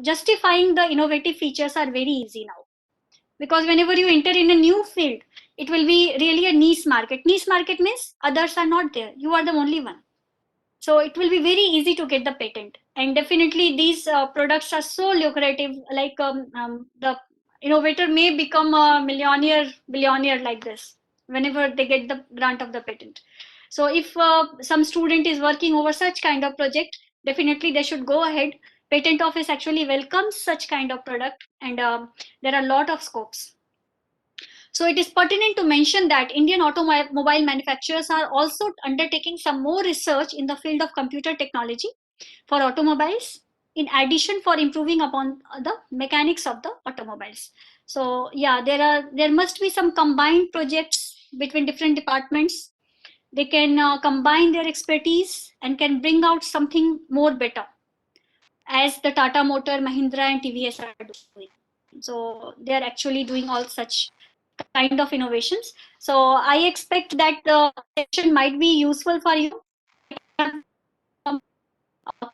Speaker 1: justifying the innovative features are very easy now. Because whenever you enter in a new field, it will be really a niche market. Niche market means others are not there. You are the only one. So it will be very easy to get the patent. And definitely these products are so lucrative, like the innovator may become a millionaire, billionaire like this whenever they get the grant of the patent. So if some student is working over such kind of project, definitely they should go ahead. Patent office actually welcomes such kind of product, and there are a lot of scopes. So it is pertinent to mention that Indian automobile manufacturers are also undertaking some more research in the field of computer technology for automobiles, in addition for improving upon the mechanics of the automobiles. So yeah, there must be some combined projects between different departments. They can combine their expertise and can bring out something more better, as the Tata Motor, Mahindra, and TVS are doing. So they are actually doing all such kind of innovations. So I expect that the session might be useful for you.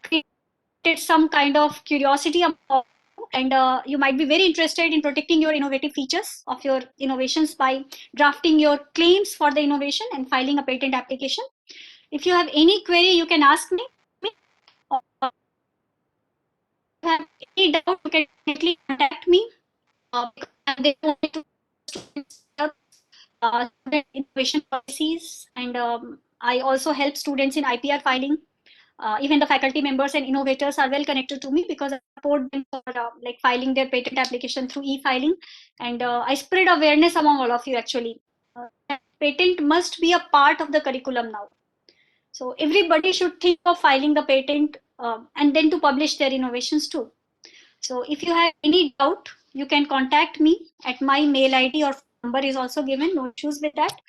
Speaker 1: Created some kind of curiosity about you, and you might be very interested in protecting your innovative features of your innovations by drafting your claims for the innovation and filing a patent application. If you have any query, you can ask me. Or if you have any doubt, you can definitely contact me, because I'm there only to student innovation policies, and I also help students in IPR filing. Even the faculty members and innovators are well connected to me, because I support them for like filing their patent application through e-filing, and I spread awareness among all of you actually. Patent must be a part of the curriculum now. So everybody should think of filing the patent, and then to publish their innovations too. So if you have any doubt, you can contact me at my mail ID, or number is also given. No issues with that.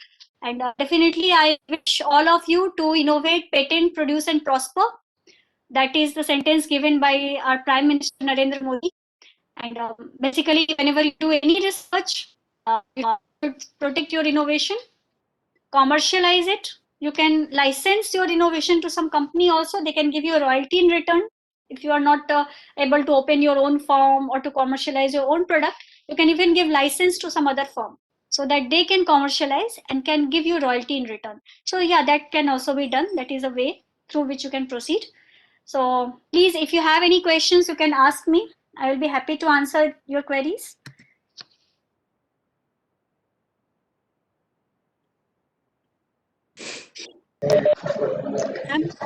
Speaker 1: And definitely, I wish all of you to innovate, patent, produce, and prosper. That is the sentence given by our Prime Minister Narendra Modi. And basically, whenever you do any research, you should protect your innovation, commercialize it. You can license your innovation to some company also. They can give you a royalty in return. If you are not able to open your own firm or to commercialize your own product, you can even give license to some other firm, so that they can commercialize and can give you royalty in return. So yeah, that can also be done. That is a way through which you can proceed. So please, if you have any questions, you can ask me. I will be happy to answer your queries.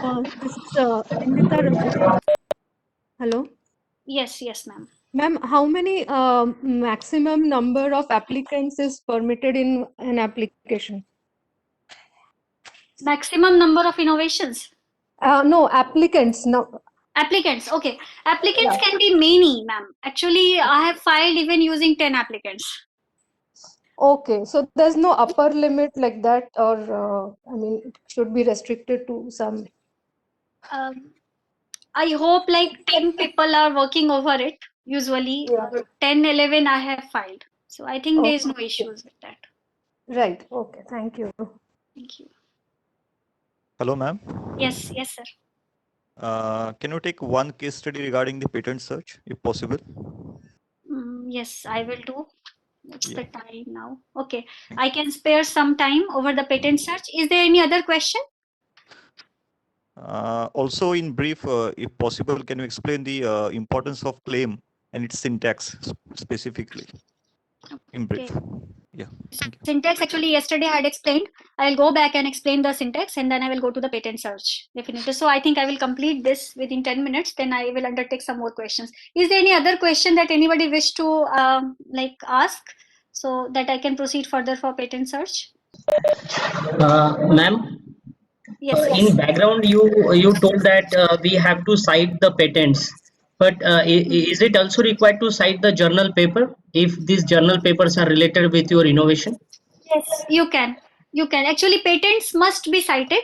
Speaker 3: Ma'am, this is Nindita Ramesh. Hello.
Speaker 1: Yes, yes, ma'am.
Speaker 3: Ma'am, how many maximum number of applicants is permitted in an application?
Speaker 1: Maximum number of innovations.
Speaker 3: No, applicants. No.
Speaker 1: Applicants, okay. Applicants
Speaker 3: Yeah.
Speaker 1: can be many, ma'am. Actually, I have filed even using 10 applicants.
Speaker 3: Okay, so there's no upper limit like that, or I mean, it should be restricted to some.
Speaker 1: Um, I hope like 10 people are working over it. Usually,
Speaker 3: Yeah.
Speaker 1: 10, 11 I have filed. So I think there is no
Speaker 3: Okay.
Speaker 1: issues with that.
Speaker 3: Right. Okay. Thank you.
Speaker 1: Thank you.
Speaker 4: Hello, ma'am.
Speaker 1: Yes, yes, sir.
Speaker 4: Can you take one case study regarding the patent search, if possible?
Speaker 1: Yes, I will do. What's
Speaker 4: Yeah,
Speaker 1: the time now? Okay,
Speaker 4: thank
Speaker 1: I
Speaker 4: you.
Speaker 1: can spare some time over the patent search. Is there any other question?
Speaker 4: Also, in brief, if possible, can you explain the importance of claim and its syntax specifically in brief?
Speaker 1: Okay.
Speaker 4: Yeah, thank you.
Speaker 1: Syntax actually yesterday I had explained. I'll go back and explain the syntax and then I will go to the patent search. Definitely. So I think I will complete this within 10 minutes. Then I will undertake some more questions. Is there any other question that anybody wish to like ask so that I can proceed further for patent search?
Speaker 2: Ma'am,
Speaker 1: Yes,
Speaker 2: in
Speaker 1: yes.
Speaker 2: background, you told that we have to cite the patents, but is it also required to cite the journal paper if these journal papers are related with your innovation?
Speaker 1: Yes, you can. You can. Actually, patents must be cited.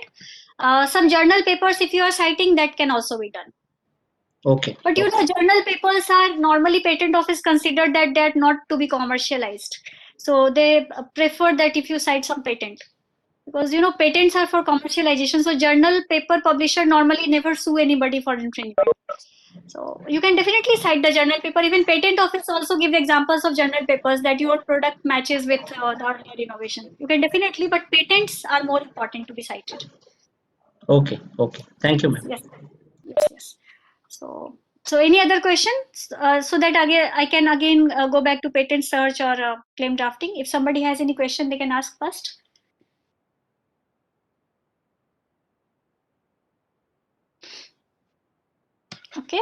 Speaker 1: Some journal papers, if you are citing, that can also be done.
Speaker 2: Okay,
Speaker 1: But you
Speaker 2: okay,
Speaker 1: know, journal papers are normally patent office considered that they're not to be commercialized. So they prefer that if you cite some patent. Because you know, patents are for commercialization. So journal paper publisher normally never sue anybody for infringement. So you can definitely cite the journal paper. Even patent office also give examples of journal papers that your product matches with the earlier innovation. You can definitely, but patents are more important to be cited.
Speaker 2: okay, okay. Thank you,
Speaker 1: Yes,
Speaker 2: ma'am.
Speaker 1: yes, yes, yes. So, so any other questions? So that again, I can again go back to patent search or claim drafting. If somebody has any question, they can ask first. Okay.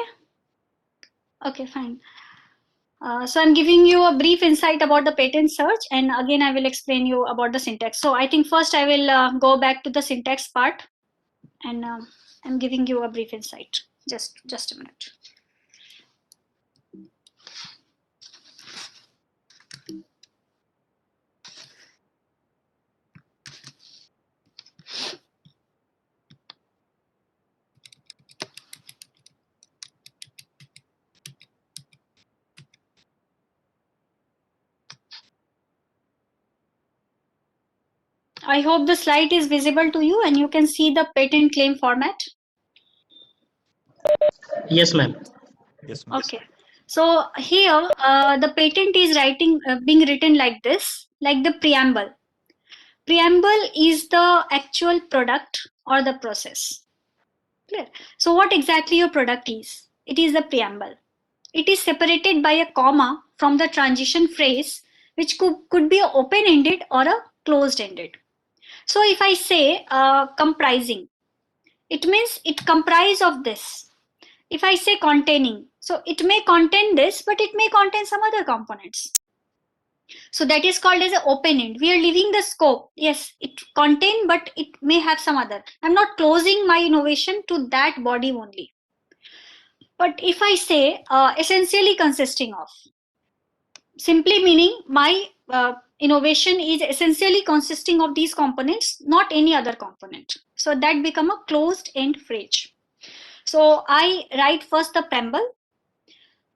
Speaker 1: Okay, fine. So I'm giving you a brief insight about the patent search, and again I will explain you about the syntax. So I think first I will go back to the syntax part, and I'm giving you a brief insight. Just a minute. I hope the slide is visible to you, and you can see the patent claim format.
Speaker 2: Yes, ma'am.
Speaker 4: Yes, ma'am.
Speaker 1: Okay. So here, the patent is being written like this, like the preamble. Preamble is the actual product or the process. Clear? So what exactly your product is? It is the preamble. It is separated by a comma from the transition phrase, which could be open-ended or a closed-ended. So if I say comprising, it means it comprise of this. If I say containing, so it may contain this, but it may contain some other components. So that is called as an open end. We are leaving the scope. Yes, it contain, but it may have some other. I'm not closing my innovation to that body only. But if I say essentially consisting of, simply meaning my innovation is essentially consisting of these components, not any other component. So that become a closed end phrase. So I write first the preamble,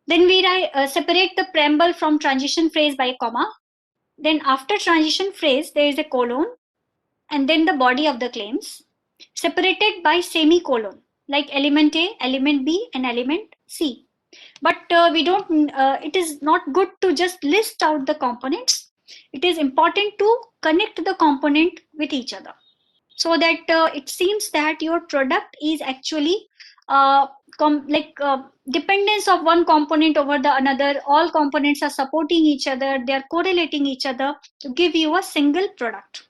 Speaker 1: then we separate the preamble from transition phrase by a comma. Then after transition phrase, there is a colon, and then the body of the claims, separated by semicolon, like element A, element B, and element C. But we don't. It is not good to just list out the components. It is important to connect the component with each other, so that it seems that your product is actually dependence of one component over the another. All components are supporting each other, they are correlating each other to give you a single product.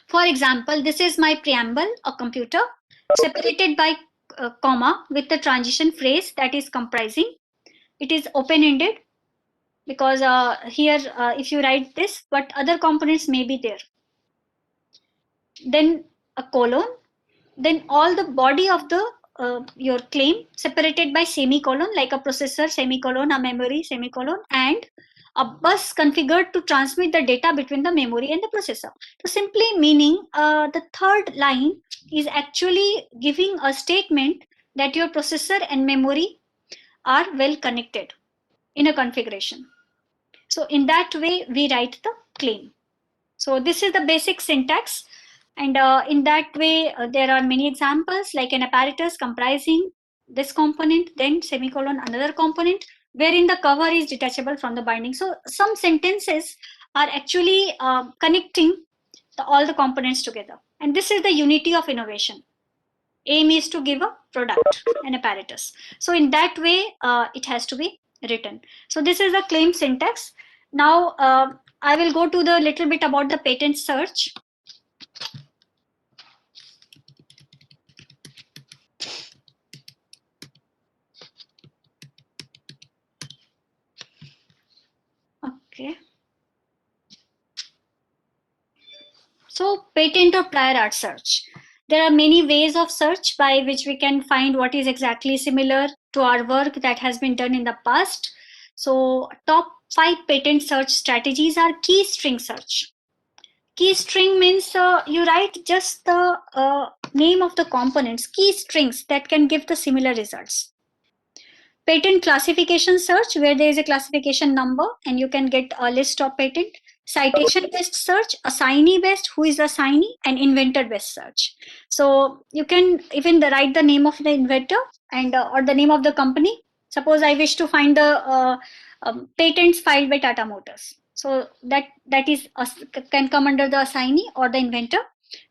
Speaker 1: For example, this is my preamble, a computer, separated by comma with the transition phrase that is comprising. It is open-ended because here if you write this, but other components may be there. Then a colon, then all the body of the your claim separated by semicolon, like a processor semicolon, a memory semicolon, and a bus configured to transmit the data between the memory and the processor. So simply meaning the third line is actually giving a statement that your processor and memory are well connected in a configuration. So in that way we write the claim. So this is the basic syntax, and in that way there are many examples, like an apparatus comprising this component, then semicolon another component, wherein the cover is detachable from the binding. So some sentences are actually connecting all the components together, and this is the unity of innovation. Aim is to give a product, an apparatus. So in that way it has to be written. So this is the claim syntax. Now I will go to the little bit about the patent search. Okay. So patent or prior art search. There are many ways of search by which we can find what is exactly similar to our work that has been done in the past. So top 5 patent search strategies are key string search. Key string means you write just the name of the components, key strings that can give the similar results. Patent classification search, where there is a classification number and you can get a list of patent. Citation based search, assignee based, who is the assignee, and inventor based search. So you can even write the name of the inventor and or the name of the company. Suppose I wish to find the patents filed by Tata Motors. So that is can come under the assignee or the inventor,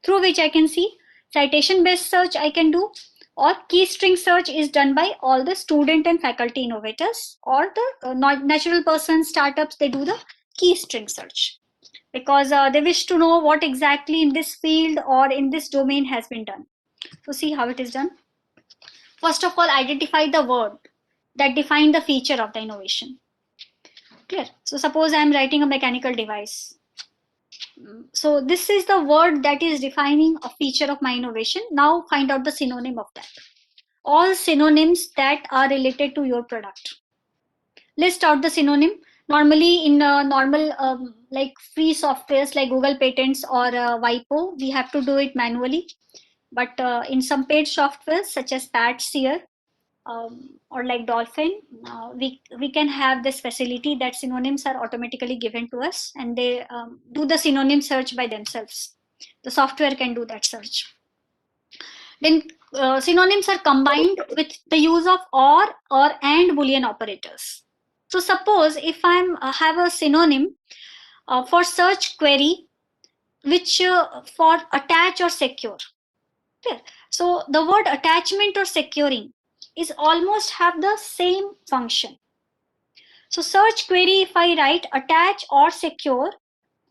Speaker 1: through which I can see. Citation based search I can do, or key string search is done by all the student and faculty innovators, or the natural person startups. They do the key string search because they wish to know what exactly in this field or in this domain has been done. So see how it is done. First of all, identify the word that define the feature of the innovation. Clear? So suppose I am writing a mechanical device. So this is the word that is defining a feature of my innovation. Now find out the synonym of that. All synonyms that are related to your product. List out the synonym. Normally in normal like free softwares like Google Patents or WIPO, we have to do it manually. But in some paid softwares such as Patseer or like Dolphin, we can have this facility that synonyms are automatically given to us, and they do the synonym search by themselves. The software can do that search. Then synonyms are combined with the use of or and boolean operators. So suppose if I'm have a synonym for search query which for attach or secure. Okay. So the word attachment or securing is almost have the same function. So search query, if I write attach or secure,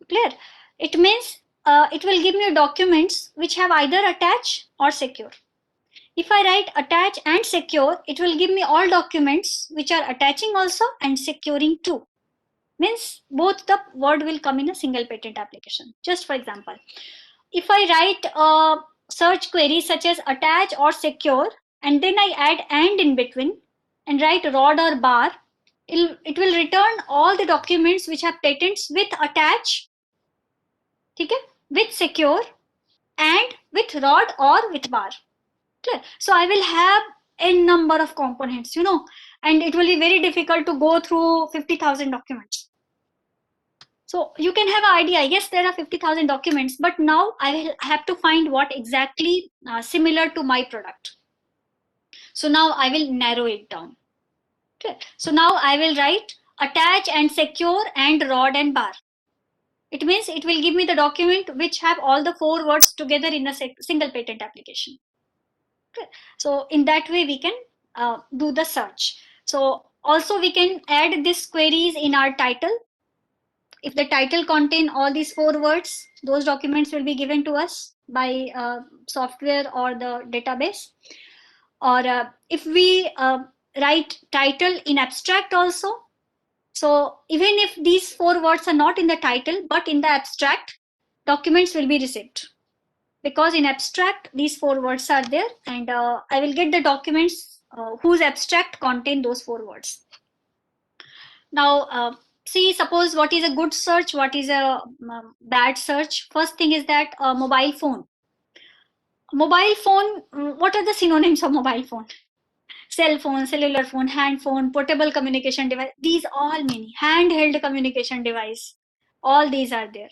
Speaker 1: clear, it means it will give me documents which have either attach or secure. If I write attach and secure, it will give me all documents which are attaching also and securing too. Means both the word will come in a single patent application. Just for example, if I write a search query such as attach or secure, and then I add and in between and write rod or bar, it will return all the documents which have patents with attach, okay, with secure, and with rod or with bar. Clear? So I will have n number of components, and it will be very difficult to go through 50,000 documents. So you can have an idea, yes, there are 50,000 documents, but now I will have to find what exactly similar to my product. So now I will narrow it down. Okay. So now I will write attach and secure and rod and bar. It means it will give me the document which have all the 4 words together in a single patent application. Okay. So in that way we can do the search. So also we can add these queries in our title. If the title contain all these 4 words, those documents will be given to us by software or the database. Or if we write title in abstract also, so even if these 4 words are not in the title but in the abstract, documents will be received, because in abstract these 4 words are there, and I will get the documents whose abstract contain those 4 words. Now see, suppose what is a good search, what is a bad search. First thing is that mobile phone. Mobile phone, what are the synonyms of mobile phone? Cell phone, cellular phone, hand phone, portable communication device. These all mean handheld communication device. All these are there.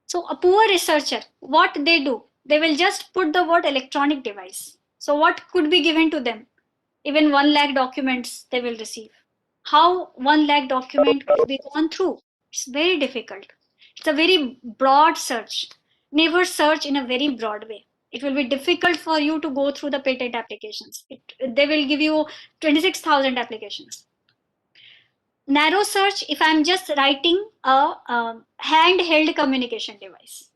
Speaker 1: So a poor researcher, what they do, they will just put the word electronic device. So what could be given to them? Even 1 lakh documents they will receive. How 1 lakh document could be gone through? It's very difficult. It's a very broad search. Never search in a very broad way. It will be difficult for you to go through the patent applications. They will give you 26,000 applications. Narrow search, if I'm just writing a handheld communication device.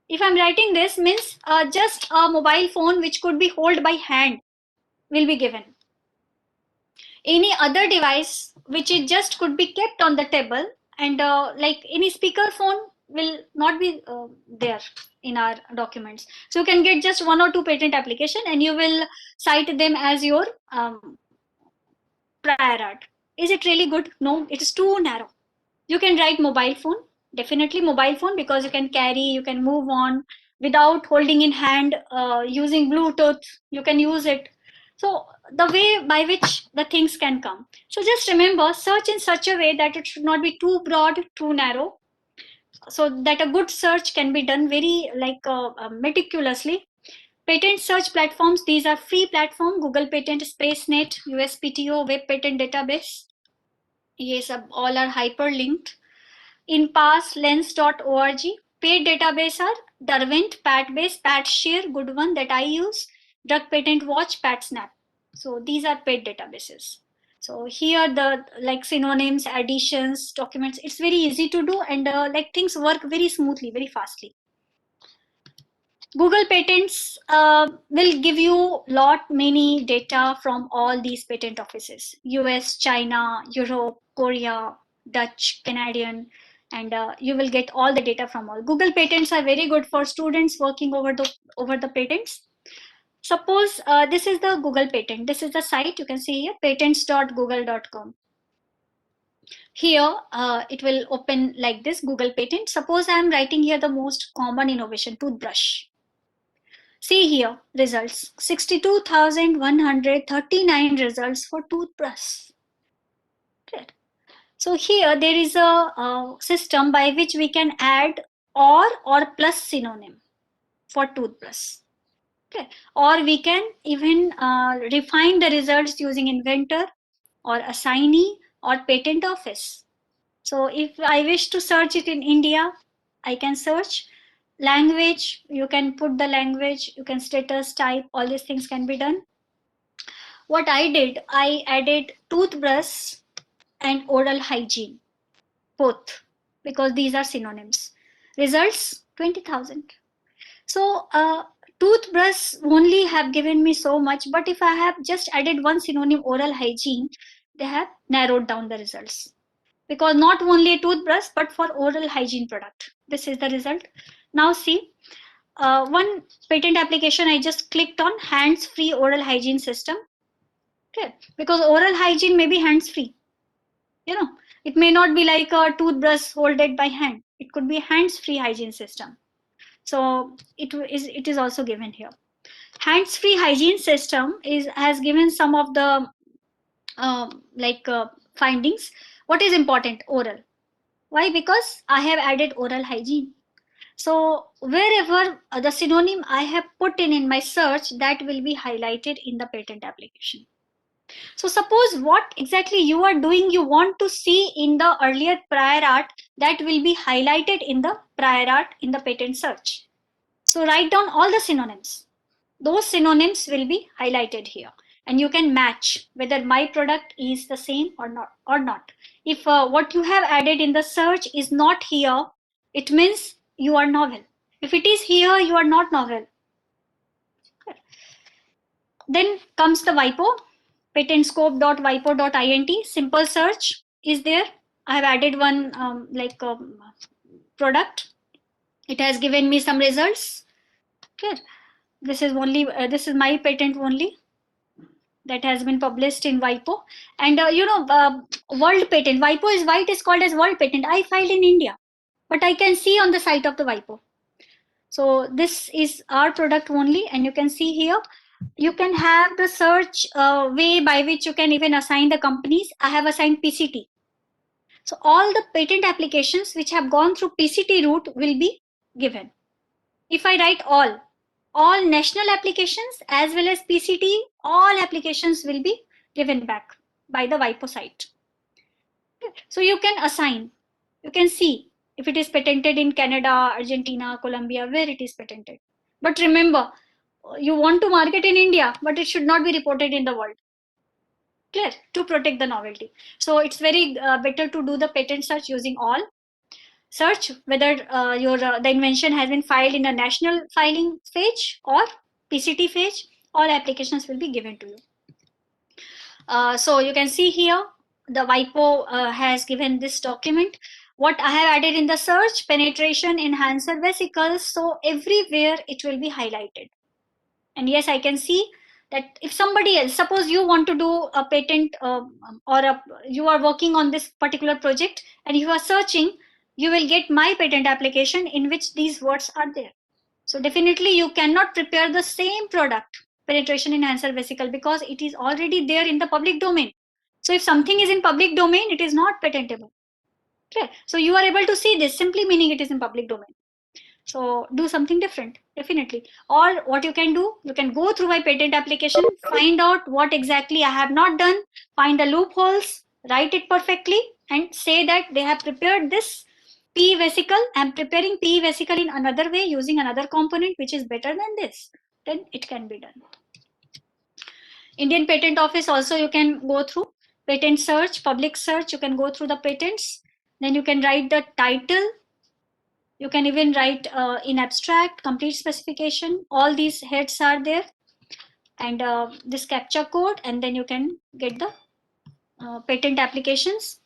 Speaker 1: If I'm writing this, means just a mobile phone which could be held by hand will be given. Any other device which it just could be kept on the table, and like any speaker phone will not be there in our documents. So you can get just 1 or 2 patent application and you will cite them as your prior art. Is it really good? No, it is too narrow. You can write mobile phone, definitely mobile phone, because you can carry, you can move on without holding in hand, using Bluetooth, you can use it. So the way by which the things can come. So just remember, search in such a way that it should not be too broad, too narrow, so that a good search can be done very like meticulously. Patent search platforms, these are free platform: Google Patent, SpaceNet, USPTO, Web Patent Database. Yes, all are hyperlinked. In past, lens.org. Paid database are Derwent, Patbase, Patshare, good one that I use, Drug Patent Watch, PatSnap. So these are paid databases. So here the like synonyms, additions, documents, it's very easy to do, and like things work very smoothly, very fastly. Google Patents will give you lot many data from all these patent offices: US, China, Europe, Korea, Dutch, Canadian, and you will get all the data from all. Google Patents are very good for students working over the patents. Suppose this is the Google Patent. This is the site, you can see here, patents.google.com. Here it will open like this, Google Patent. Suppose I am writing here the most common innovation, toothbrush. See here, results, 62,139 results for toothbrush. Okay. So here there is a system by which we can add or plus synonym for toothbrush. Okay. Or we can even refine the results using inventor or assignee or patent office. So if I wish to search it in India, I can search. Language, you can put the language, you can status type, all these things can be done. What I did, I added toothbrush and oral hygiene, both, because these are synonyms. Results 20,000. So toothbrush only have given me so much, but if I have just added one synonym, oral hygiene, they have narrowed down the results. Because not only a toothbrush, but for oral hygiene product. This is the result. Now see, one patent application I just clicked on, hands-free oral hygiene system. Okay, because oral hygiene may be hands-free. You know, it may not be like a toothbrush holded by hand. It could be hands-free hygiene system. So it is also given here. Hands-free hygiene system has given some of the findings. What is important? Oral. Why? Because I have added oral hygiene. So wherever the synonym I have put in my search, that will be highlighted in the patent application. So suppose what exactly you are doing, you want to see in the earlier prior art, that will be highlighted in the prior art in the patent search. So write down all the synonyms. Those synonyms will be highlighted here, and you can match whether my product is the same or not. If what you have added in the search is not here, it means you are novel. If it is here, you are not novel. Then comes the WIPO, patentscope.wipo.int. Simple search is there. I have added one product. It has given me some results. Okay. This is only this is my patent only that has been published in WIPO. And world patent. WIPO is why it is called as world patent. I filed in India, but I can see on the site of the WIPO. So this is our product only, and you can see here. You can have the search way by which you can even assign the companies. I have assigned PCT. So all the patent applications which have gone through PCT route will be given. If I write all national applications as well as PCT, all applications will be given back by the WIPO site. So you can assign, you can see if it is patented in Canada, Argentina, Colombia, where it is patented. But remember, you want to market in India, but it should not be reported in the world. Clear? To protect the novelty. So it's very better to do the patent search using all. Search whether the invention has been filed in a national filing phase or PCT phase. All applications will be given to you. So you can see here the WIPO has given this document. What I have added in the search, penetration enhancer vesicles. So everywhere it will be highlighted. And yes, I can see that if somebody else, suppose you want to do a patent you are working on this particular project and you are searching, you will get my patent application in which these words are there. So definitely you cannot prepare the same product, penetration enhancer vesicle, because it is already there in the public domain. So if something is in public domain, it is not patentable. Okay. So you are able to see this, simply meaning it is in public domain. So do something different, definitely. Or what you can do, you can go through my patent application, find out what exactly I have not done, find the loopholes, write it perfectly, and say that they have prepared this PE vesicle. I'm preparing PE vesicle in another way using another component which is better than this. Then it can be done. Indian Patent Office also you can go through. Patent search, public search, you can go through the patents. Then you can write the title. You can even write in abstract, complete specification. All these heads are there. And this captcha code, and then you can get the patent applications.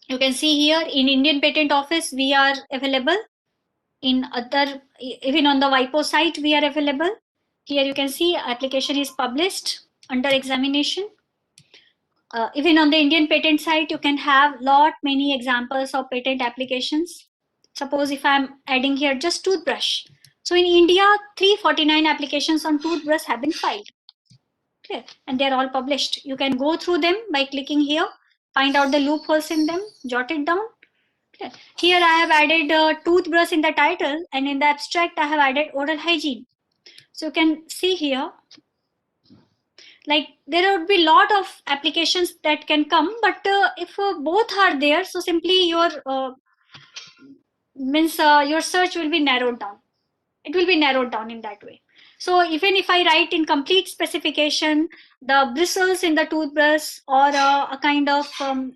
Speaker 1: You can see here in Indian Patent Office, we are available. In other, even on the WIPO site, we are available. Here you can see application is published under examination. Even on the Indian patent site, you can have many examples of patent applications. Suppose if I'm adding here just toothbrush. So in India, 349 applications on toothbrush have been filed. Okay. And they're all published. You can go through them by clicking here, find out the loopholes in them, jot it down. Okay. Here I have added toothbrush in the title, and in the abstract I have added oral hygiene. So you can see here, like there would be a lot of applications that can come, but if both are there, so simply your your search will be narrowed down. It will be narrowed down in that way. So even if I write in complete specification the bristles in the toothbrush, or a kind of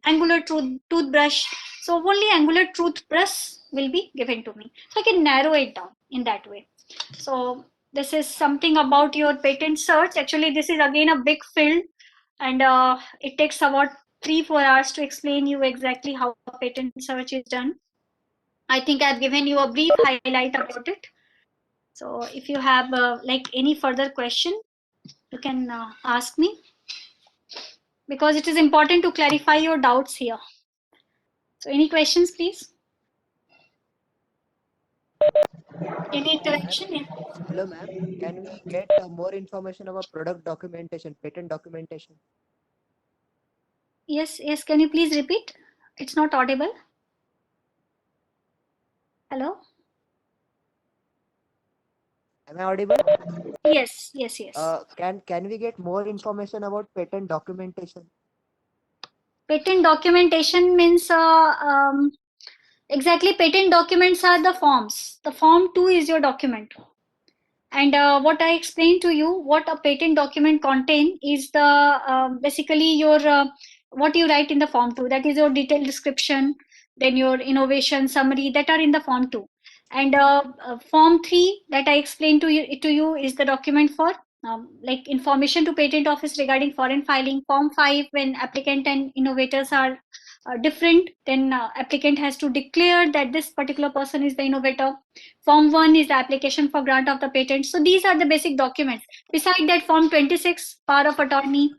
Speaker 1: angular toothbrush, so only angular toothbrush will be given to me. So I can narrow it down in that way. So this is something about your patent search. Actually, this is again a big field, and it takes about 3-4 hours to explain you exactly how patent search is done. I think I've given you a brief highlight about it. So if you have like any further question, you can ask me, because it is important to clarify your doubts here. So any questions, please? Any interaction? Yeah.
Speaker 5: Hello, ma'am. Can we get more information about product documentation, patent documentation?
Speaker 1: Yes, yes. Can you please repeat? It's not audible. Hello?
Speaker 5: Am I audible?
Speaker 1: Yes, yes, yes.
Speaker 5: Can we get more information about patent documentation?
Speaker 1: Patent documentation means exactly patent documents are the forms. The form 2 is your document. And what I explained to you, what a patent document contain is the basically your what you write in the form 2, that is your detailed description, then your innovation summary that are in the form 2. And form 3 that I explained to you is the document for like information to patent office regarding foreign filing. Form 5, when applicant and innovators are different, then applicant has to declare that this particular person is the innovator. Form 1 is the application for grant of the patent. So these are the basic documents. Beside that, Form 26, power of attorney,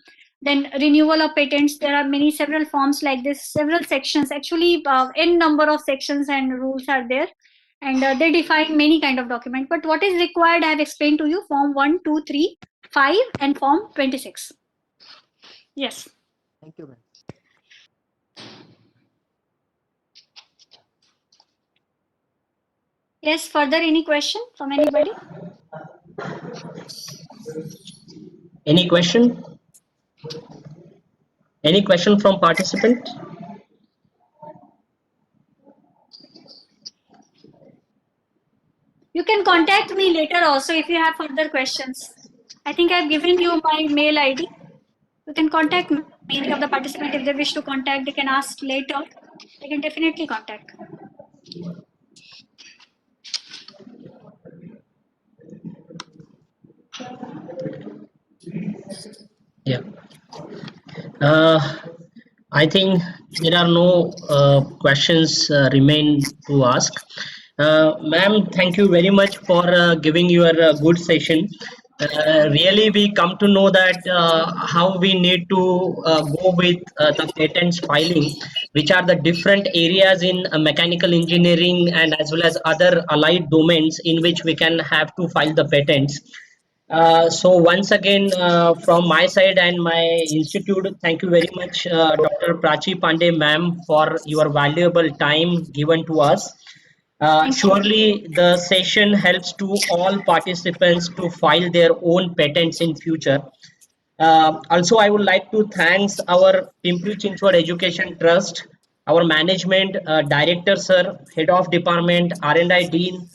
Speaker 1: then renewal of patents. There are many several forms like this, several sections. Actually, n number of sections and rules are there, and they define many kind of document. But what is required, I have explained to you: Form 1, 2, 3, 5, and Form 26. Yes.
Speaker 5: Thank you, ma'am.
Speaker 1: Yes. Further, any question from anybody?
Speaker 2: Any question? Any question from participant?
Speaker 1: You can contact me later also if you have further questions. I think I've given you my mail ID. You can contact me. Any of the participants, if they wish to contact, they can ask later. They can definitely contact.
Speaker 2: Yeah. Uh, I think there are no questions remain to ask. Ma'am, thank you very much for giving your good session. Really, we come to know that how we need to go with the patents filing, which are the different areas in mechanical engineering and as well as other allied domains in which we can have to file the patents. So once again, from my side and my institute, thank you very much, Dr. Prachi Pandey, ma'am, for your valuable time given to us.
Speaker 1: Thank you.
Speaker 2: Surely the session helps to all participants to file their own patents in future. Also, I would like to thanks our Pimpri Chinchwad Education Trust, our management, director sir, head of department, R&I dean,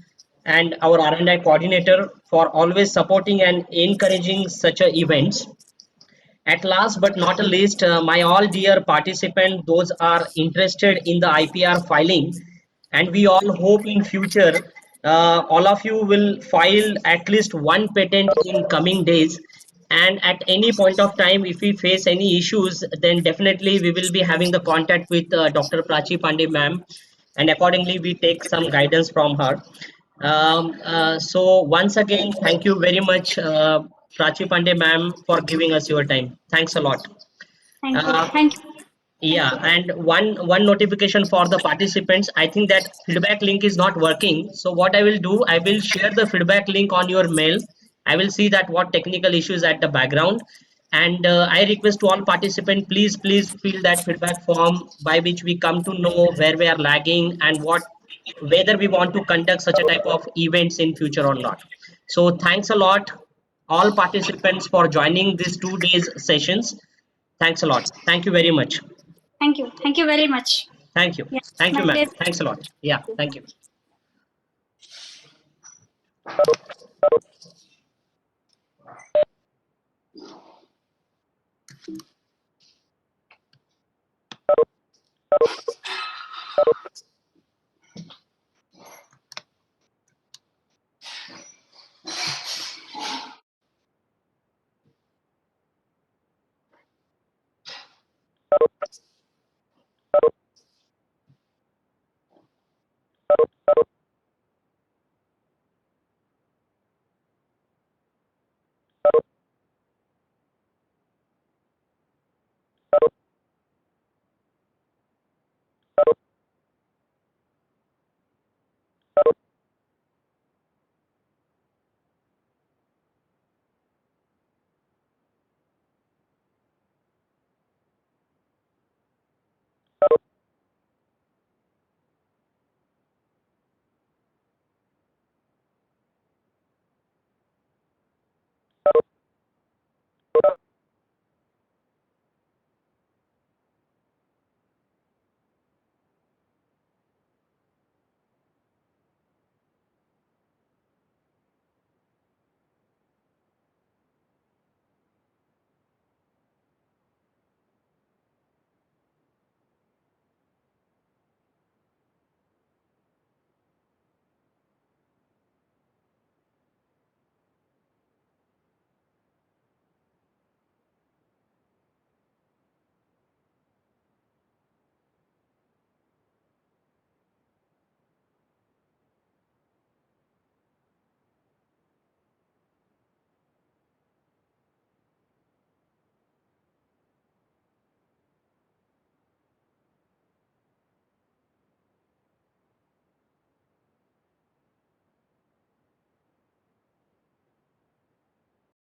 Speaker 2: and our R&I coordinator for always supporting and encouraging such a events. At last but not least, my all dear participants, those are interested in the IPR filing, and we all hope in future all of you will file at least one patent in coming days. And at any point of time, if we face any issues, then definitely we will be having the contact with Dr. Prachi Pandey ma'am, and accordingly we take some guidance from her. So once again, thank you very much, Prachi Pandey ma'am, for giving us your time. Thanks a lot.
Speaker 1: Thank you.
Speaker 2: Uh,
Speaker 1: Thank you. Thank
Speaker 2: yeah,
Speaker 1: you.
Speaker 2: and one notification for the participants. I think that feedback link is not working. So what I will do, I will share the feedback link on your mail. I will see that what technical issues at the background. And I request to all participants, please fill that feedback form by which we come to know where we are lagging and what whether we want to conduct such a type of events in future or not. So thanks a lot, all participants, for joining these 2 days sessions. Thanks a lot. Thank you very much.
Speaker 1: Thank you. Thank you very much.
Speaker 2: Thank you.
Speaker 1: Yes,
Speaker 2: Thank you,
Speaker 1: my
Speaker 2: ma'am.
Speaker 1: pleasure.
Speaker 2: Thanks a lot. Yeah, thank you.